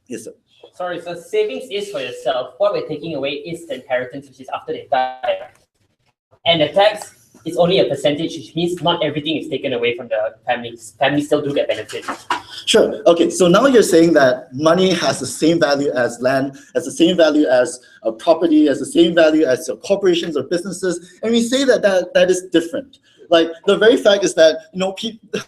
yes, sir. Sorry, so savings is for yourself. What we're taking away is the inheritance, which is after they die. And the tax is only a percentage, which means not everything is taken away from the families. Families still do get benefits. Sure. Okay. So now you're saying that money has the same value as land, has the same value as property, has the same value as corporations or businesses, and we say that is different. Like the very fact is that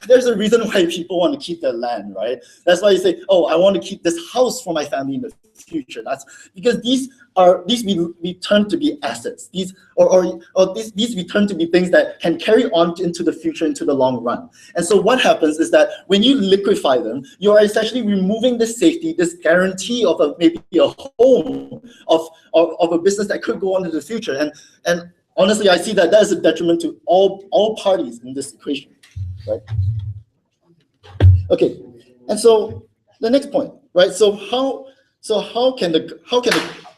there's a reason why people want to keep their land, right? That's why you say, I want to keep this house for my family in the future. That's because these we turn to be assets. These we turn to be things that can carry on into the future, into the long run. And so what happens is that when you liquefy them, you are essentially removing this safety, this guarantee of maybe a home of a business that could go on in the future. And honestly, I see that is a detriment to all parties in this equation, right? Okay, and so the next point, right? So how can the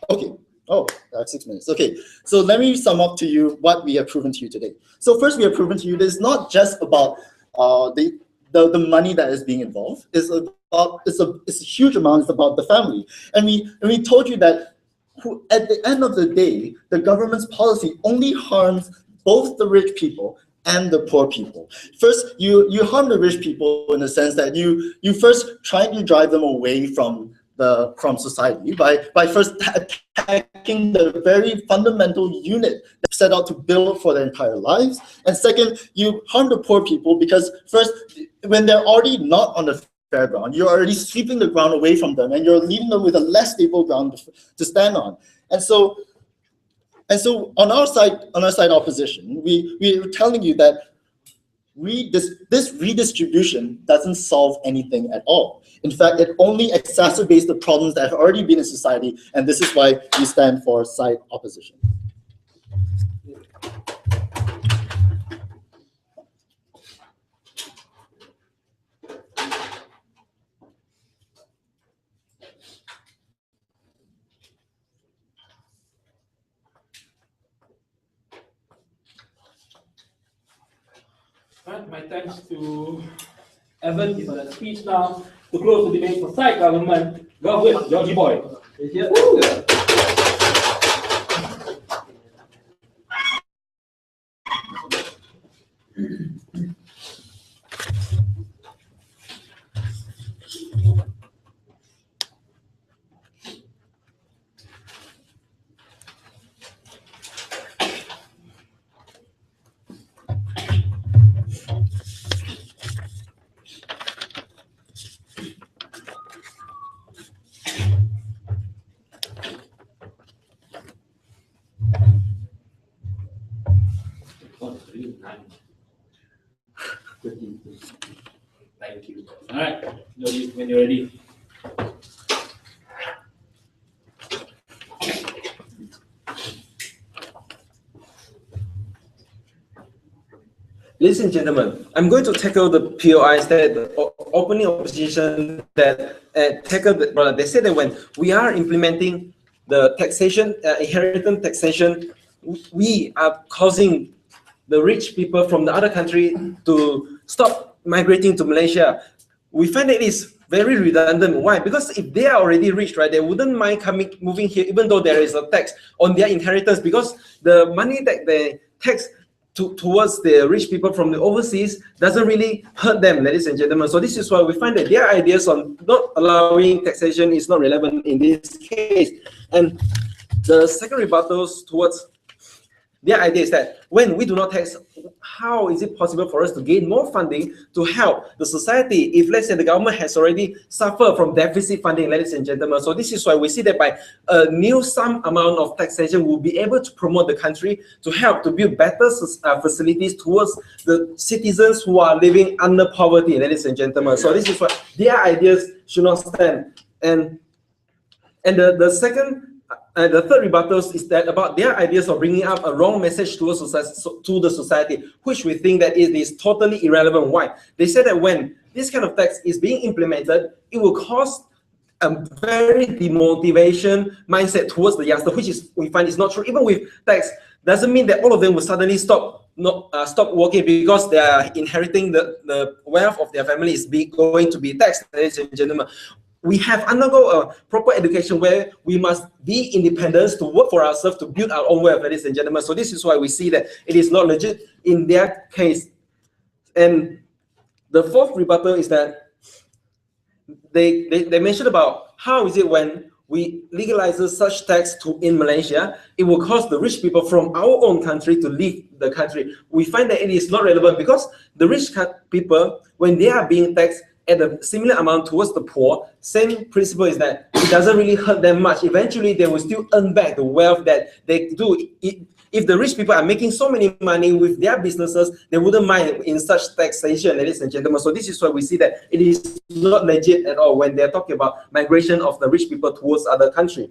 okay? Oh, I have 6 minutes. Okay, so let me sum up to you what we have proven to you today. So first, we have proven to you that it's not just about the money that is being involved. It's a huge amount. It's about the family, and we told you that at the end of the day, the government's policy only harms both the rich people and the poor people. First, you harm the rich people in the sense that you first try to drive them away from society by first attacking the very fundamental unit set out to build for their entire lives. And second, you harm the poor people because first, when they're already not on the fair ground, you're already sweeping the ground away from them, and you're leaving them with a less stable ground to stand on. And so on our side opposition, we're telling you that this redistribution doesn't solve anything at all. In fact, it only exacerbates the problems that have already been in society, and this is why we stand for side opposition. my thanks to Evan for the speech now. To close the debate for side government, go with Georgie Boy. Thank you. All right, when you're ready. Ladies and gentlemen, I'm going to tackle the POIs that the opening opposition that tackle. They said that when we are implementing the taxation, inheritance taxation, we are causing the rich people from the other country to stop migrating to Malaysia. We find that it is very redundant. Why? Because if they are already rich, right, they wouldn't mind moving here, even though there is a tax on their inheritance, because the money that they tax towards the rich people from the overseas doesn't really hurt them, ladies and gentlemen. So this is why we find that their ideas on not allowing taxation is not relevant in this case. And the second rebuttals towards their idea is that when we do not tax, how is it possible for us to gain more funding to help the society if, let's say, the government has already suffered from deficit funding, ladies and gentlemen? So this is why we see that by a new sum amount of taxation, we'll be able to promote the country to help to build better facilities towards the citizens who are living under poverty, ladies and gentlemen. So this is why their ideas should not stand. And the second the third rebuttal is that about their ideas of bringing up a wrong message towards to the society, which we think that it is totally irrelevant. Why? They said that when this kind of tax is being implemented, it will cause a very demotivation mindset towards the youngster, which is we find is not true. Even with tax, doesn't mean that all of them will suddenly stop working because they are inheriting the wealth of their family is going to be taxed, ladies and gentlemen. We have undergo a proper education where we must be independent to work for ourselves, to build our own wealth, ladies and gentlemen. So this is why we see that it is not legit in their case. And the fourth rebuttal is that they mentioned about how is it when we legalize such tax in Malaysia, it will cause the rich people from our own country to leave the country. We find that it is not relevant because the rich people, when they are being taxed at a similar amount towards the poor, same principle is that it doesn't really hurt them much. Eventually, they will still earn back the wealth that they do. If the rich people are making so many money with their businesses, they wouldn't mind in such taxation, ladies and gentlemen. So this is why we see that it is not legit at all when they're talking about migration of the rich people towards other countries.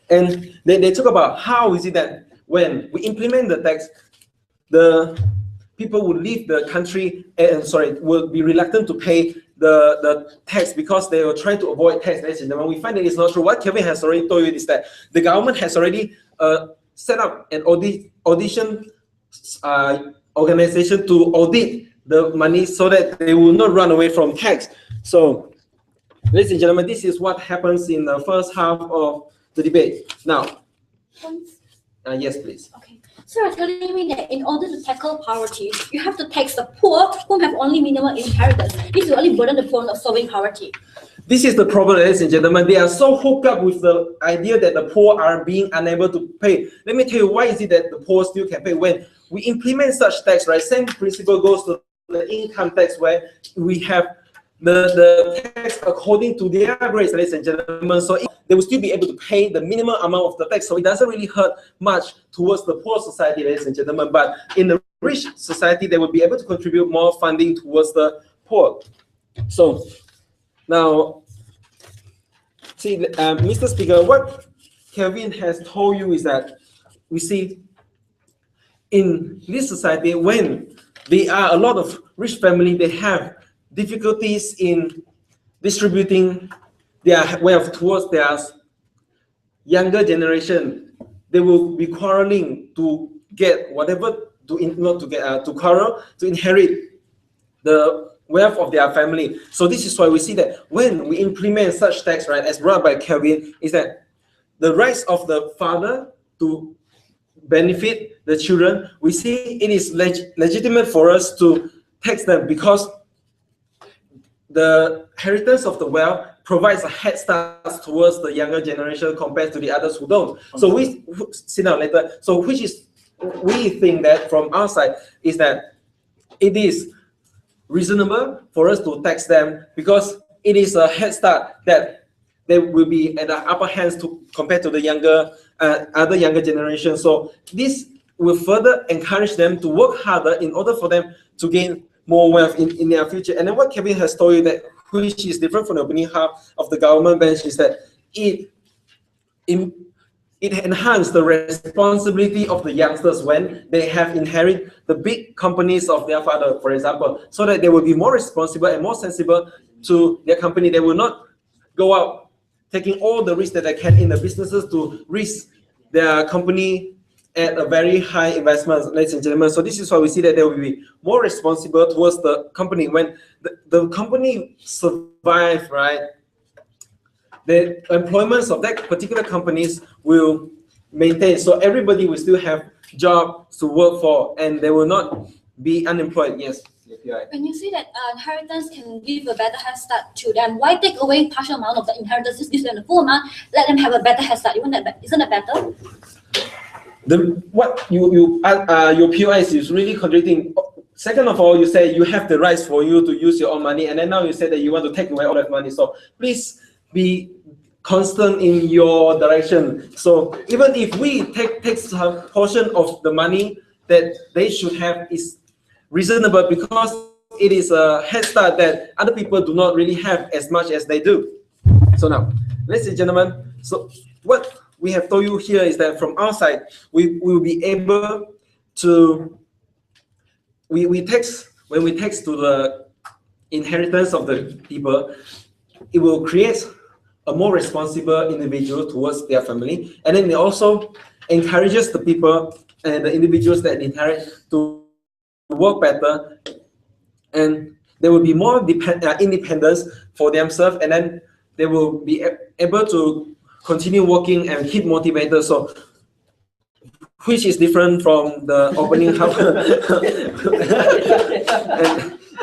And they talk about how is it that when we implement the tax, the people will leave the country and will be reluctant to pay the tax because they will try to avoid tax. And when we find that it's not true, what Kevin has already told you is that the government has already set up an audition organization to audit the money so that they will not run away from tax. So, ladies and gentlemen, this is what happens in the first half of the debate. Now, yes, please. Okay. So you're telling me that in order to tackle poverty, you have to tax the poor who have only minimum inheritance. This will only burden the poor of solving poverty. This is the problem, ladies and gentlemen. They are so hooked up with the idea that the poor are being unable to pay. Let me tell you why is it that the poor still can pay. When we implement such tax, right, same principle goes to the income tax where we have the tax according to their grades, ladies and gentlemen. So they will still be able to pay the minimum amount of the tax. So it doesn't really hurt much towards the poor society, ladies and gentlemen. But in the rich society, they will be able to contribute more funding towards the poor. So now, see, Mr. Speaker, what Kevin has told you is that we see in this society, when there are a lot of rich family, they have difficulties in distributing their wealth towards their younger generation. They will be quarreling to get whatever to quarrel, to inherit the wealth of their family. So this is why we see that when we implement such tax, right, as brought by Kelvin, is that the rights of the father to benefit the children, we see it is legitimate for us to tax them because the inheritance of the wealth provides a head start towards the younger generation compared to the others who don't. So we see now later. So which is, we think that from our side is that it is reasonable for us to tax them because it is a head start that they will be at the upper hands to compared to the other younger generation. So this will further encourage them to work harder in order for them to gain more wealth in their future. And then what Kevin has told you that which is different from the opening half of the government bench is that it enhances the responsibility of the youngsters when they have inherited the big companies of their father, for example, so that they will be more responsible and more sensible to their company. They will not go out taking all the risks that they can in the businesses to risk their company at a very high investment, ladies and gentlemen. So this is why we see that they will be more responsible towards the company. When the company survive, right, the employments of that particular companies will maintain. So everybody will still have jobs to work for and they will not be unemployed. Yes. When you say that inheritance can give a better head start to them, why take away partial amount of the inheritance, just give them the full amount, let them have a better head start? Isn't that better? What your POI is really contradicting. Second of all, you say you have the rights for you to use your own money, and then now you say that you want to take away all that money. So please be constant in your direction. So even if we take some portion of the money that they should have is reasonable because it is a head start that other people do not really have as much as they do. So now, ladies and gentlemen, so what we have told you here is that from our side, we will be able to, when we tax to the inheritance of the people, it will create a more responsible individual towards their family, and then it also encourages the people and the individuals that inherit to work better, and they will be more independence for themselves, and then they will be able to continue working and keep motivated. So which is different from the opening house.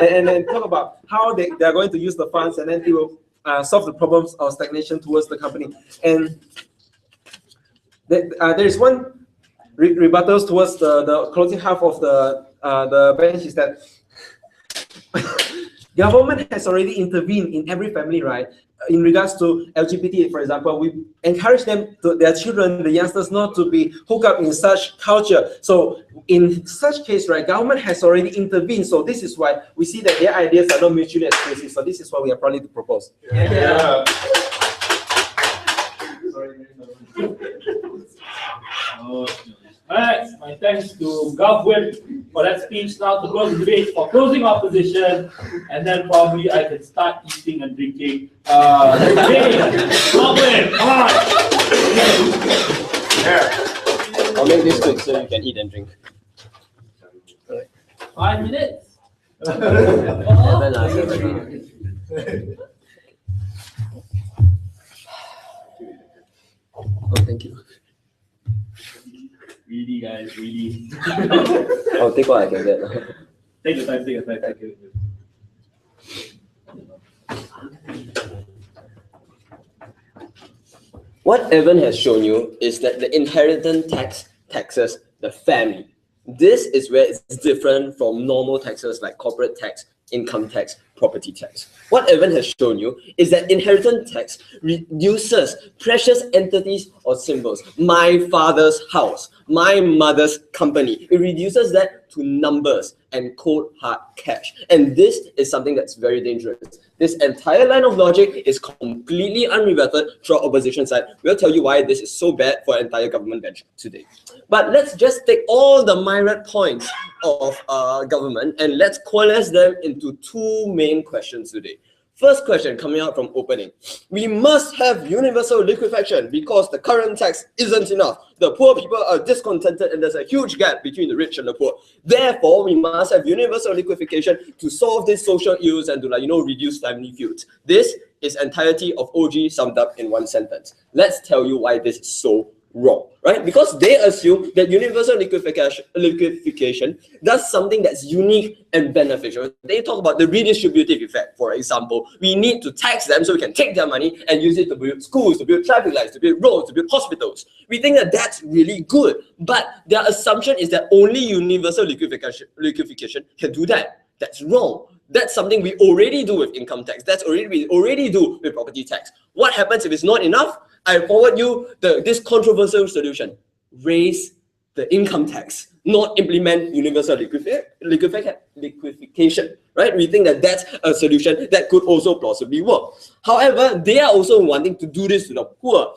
and then talk about how they are going to use the funds, and then it will solve the problems of stagnation towards the company. And there is one rebuttals towards the closing half of the bench is that government has already intervened in every family, right? In regards to LGBT, for example, we encourage them, their children, the youngsters, not to be hooked up in such culture. So in such case, right, government has already intervened. So this is why we see that their ideas are not mutually exclusive. So this is why we are proudly to propose. Yeah. Alright, my thanks to Govwin for that speech. Now to close the debate for closing opposition, and then probably I can start eating and drinking. Govwin, come on! Yeah. I'll make this quick so you can eat and drink. 5 minutes. Oh, thank you. Really, guys, really. I'll take what I can get. Take your time, take your time. Take your time. What Evan has shown you is that the inheritance tax taxes the family. This is where it's different from normal taxes like corporate tax, income tax, property tax. What Evan has shown you is that inheritance tax reduces precious entities or symbols. My father's house, my mother's company. It reduces that to numbers and cold hard cash. And this is something that's very dangerous. This entire line of logic is completely unrebutted throughout opposition side. We'll tell you why this is so bad for entire government bench today. But let's just take all the myriad points of government and let's coalesce them into two main questions today. First question coming out from opening. We must have universal liquefaction because the current tax isn't enough. The poor people are discontented and there's a huge gap between the rich and the poor. Therefore, we must have universal liquefaction to solve these social ills and to reduce family feuds. This is entirety of OG summed up in one sentence. Let's tell you why this is so wrong, right? Because they assume that universal liquefaction does something that's unique and beneficial. They talk about the redistributive effect, for example. We need to tax them so we can take their money and use it to build schools, to build traffic lights, to build roads, to build hospitals. We think that that's really good, but their assumption is that only universal liquefaction can do that. That's wrong. That's something we already do with income tax. We already do with property tax. What happens if it's not enough? I forward you this controversial solution. Raise the income tax, not implement universal liquefaction, right? We think that that's a solution that could also plausibly work. However, they are also wanting to do this to the poor.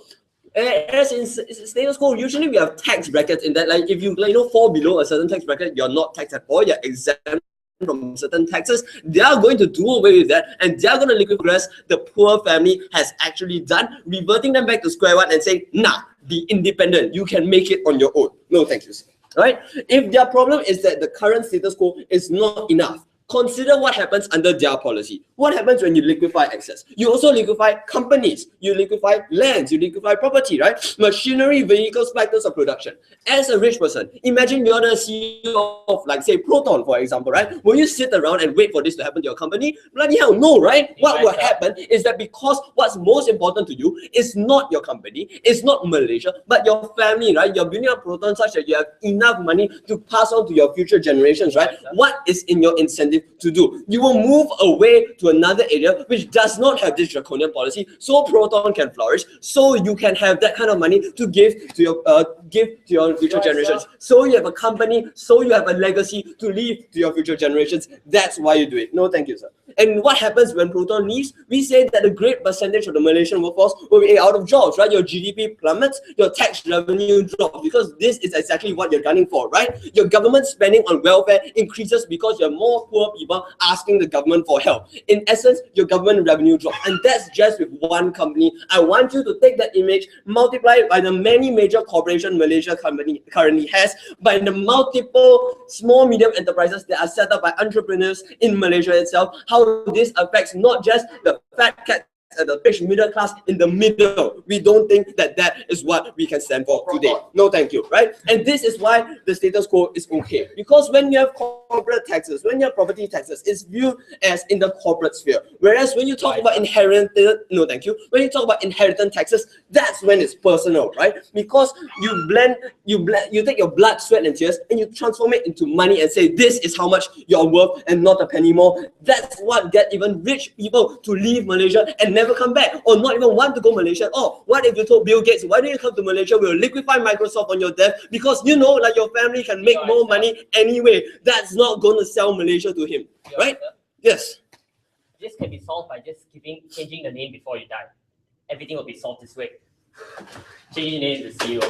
As in status quo, usually we have tax brackets in that, like if you fall below a certain tax bracket, you're not taxed at all, you're exempt from certain taxes. They are going to do away with that, and they are going to liquidate the poor family has actually done, reverting them back to square one and saying, nah, be independent, you can make it on your own. No thank you, right? If their problem is that the current status quo is not enough, consider what happens under their policy. What happens when you liquefy assets? You also liquefy companies, you liquefy lands, you liquefy property, right? Machinery, vehicles, factors of production. As a rich person, imagine you're the CEO of, like, say, Proton, for example, right? Will you sit around and wait for this to happen to your company? Bloody hell, no, right? What will happen is that because what's most important to you is not your company, it's not Malaysia, but your family, right? You're building up Proton such that you have enough money to pass on to your future generations, right? What is in your incentive to do? You will move away to another area which does not have this draconian policy, so Proton can flourish, so you can have that kind of money to give to your future generations. So you have a company, so you have a legacy to leave to your future generations. That's why you do it. No thank you, sir. And what happens when Proton leaves? We say that a great percentage of the Malaysian workforce will be out of jobs, right? Your GDP plummets, your tax revenue drops, because this is exactly what you're gunning for, right? Your government spending on welfare increases because you have more poor people asking the government for help. In essence, your government revenue drops, and that's just with one company. I want you to take that image, multiply it by the many major corporations Malaysia currently has, by the multiple small medium enterprises that are set up by entrepreneurs in Malaysia itself, how this affects not just the fat cat at the rich middle class in the middle. We don't think that that is what we can stand for today. No thank you, right? And this is why the status quo is okay, because when you have corporate taxes, when you have property taxes, it's viewed as in the corporate sphere, whereas when you talk about inherited, no thank you, when you talk about inheritance taxes, that's when it's personal, right? Because you take your blood, sweat and tears and you transform it into money and say this is how much you're worth and not a penny more. That's what get even rich people to leave Malaysia and never come back, or not even want to go Malaysia. Oh, what if you told Bill Gates, why don't you come to Malaysia, we'll liquefy Microsoft on your death, because like your family can make more money anyway. That's not going to sell Malaysia to him, right? Yes. This can be solved by just changing the name before you die. Everything will be solved this way. Changing the name to CEO.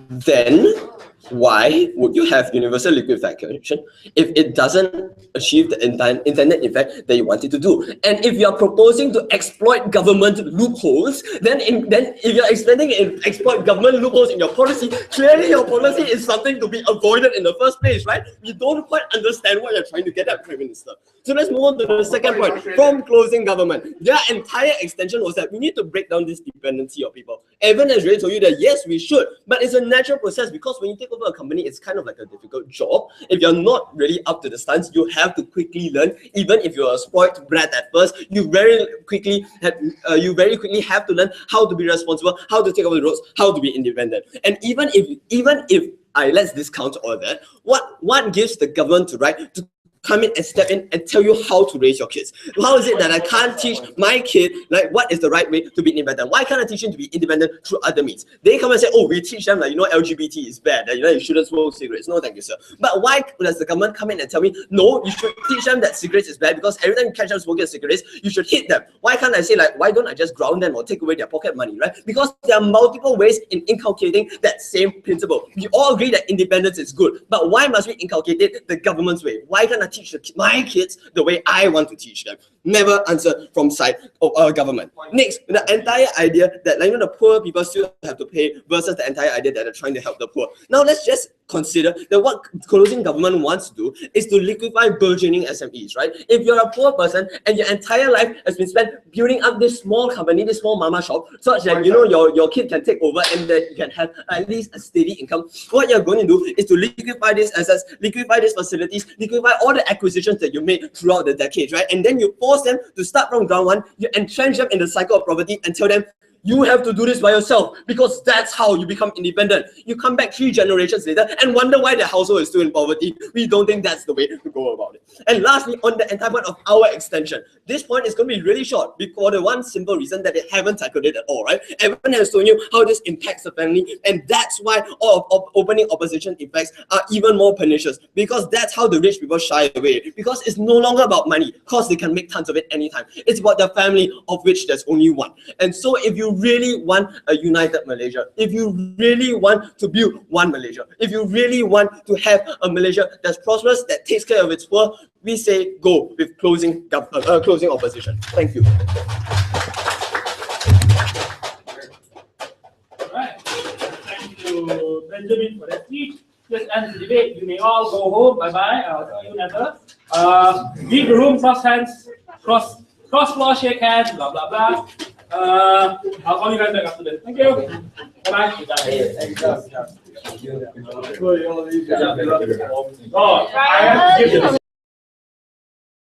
Then why would you have universal liquefaction if it doesn't achieve the intended effect that you want it to do? And if you're proposing to exploit government loopholes, then if you're expecting to exploit government loopholes in your policy, clearly your policy is something to be avoided in the first place, right? You don't quite understand what you're trying to get at, Prime Minister. So let's move on to the second point. From closing government, their entire extension was that we need to break down this dependency of people. Evan has already told you that yes, we should, but it's a natural process, because when you take over a company, it's kind of like a difficult job. If you're not really up to the stunts, you have to quickly learn. Even if you're a spoiled brat at first, you very quickly have to learn how to be responsible, how to take over the roads, how to be independent. And even if let's discount all that, what gives the government the right to come in and step in and tell you how to raise your kids? How is it that I can't teach my kid like what is the right way to be independent? Why can't I teach him to be independent through other means? They come and say, oh, we teach them like, LGBT is bad, that you shouldn't smoke cigarettes. No, thank you, sir. But why does the government come in and tell me, no, you should teach them that cigarettes is bad, because every time you catch them smoking cigarettes, you should hit them? Why can't I say, like, why don't I just ground them or take away their pocket money, right? Because there are multiple ways in inculcating that same principle. We all agree that independence is good, but why must we inculcate it the government's way? Why can't I to teach my kids the way I want to teach them. Never answer from side of our government. Next, the entire idea that the poor people still have to pay versus the entire idea that they're trying to help the poor. Now let's just consider that what closing government wants to do is to liquefy burgeoning SMEs, right? If you're a poor person and your entire life has been spent building up this small company, this small mama shop, such that your kid can take over and that you can have at least a steady income, what you're going to do is to liquefy these assets, liquefy these facilities, liquefy all the acquisitions that you made throughout the decades, right? And then you force them to start from ground one, you entrench them in the cycle of poverty and tell them, you have to do this by yourself, because that's how you become independent. You come back 3 generations later and wonder why the household is still in poverty. We don't think that's the way to go about it. And lastly, on the entire point of our extension, this point is going to be really short for the one simple reason that they haven't tackled it at all, right? Everyone has told you how this impacts the family, and that's why all of opening opposition effects are even more pernicious, because that's how the rich people shy away, because it's no longer about money, because they can make tons of it anytime. It's about the family, of which there's only one. And so if you really want a united Malaysia, if you really want to build one Malaysia, if you really want to have a Malaysia that's prosperous, that takes care of its poor, we say go with closing opposition. Thank you. Alright, thank you, Benjamin, for that speech. This ends the debate. You may all go home. Bye-bye. I'll see you later. Leave the room, cross hands, cross floor, shake hands, blah, blah, blah. I'll call you guys back after this. Thank you. Bye-bye. Oh, I have to give them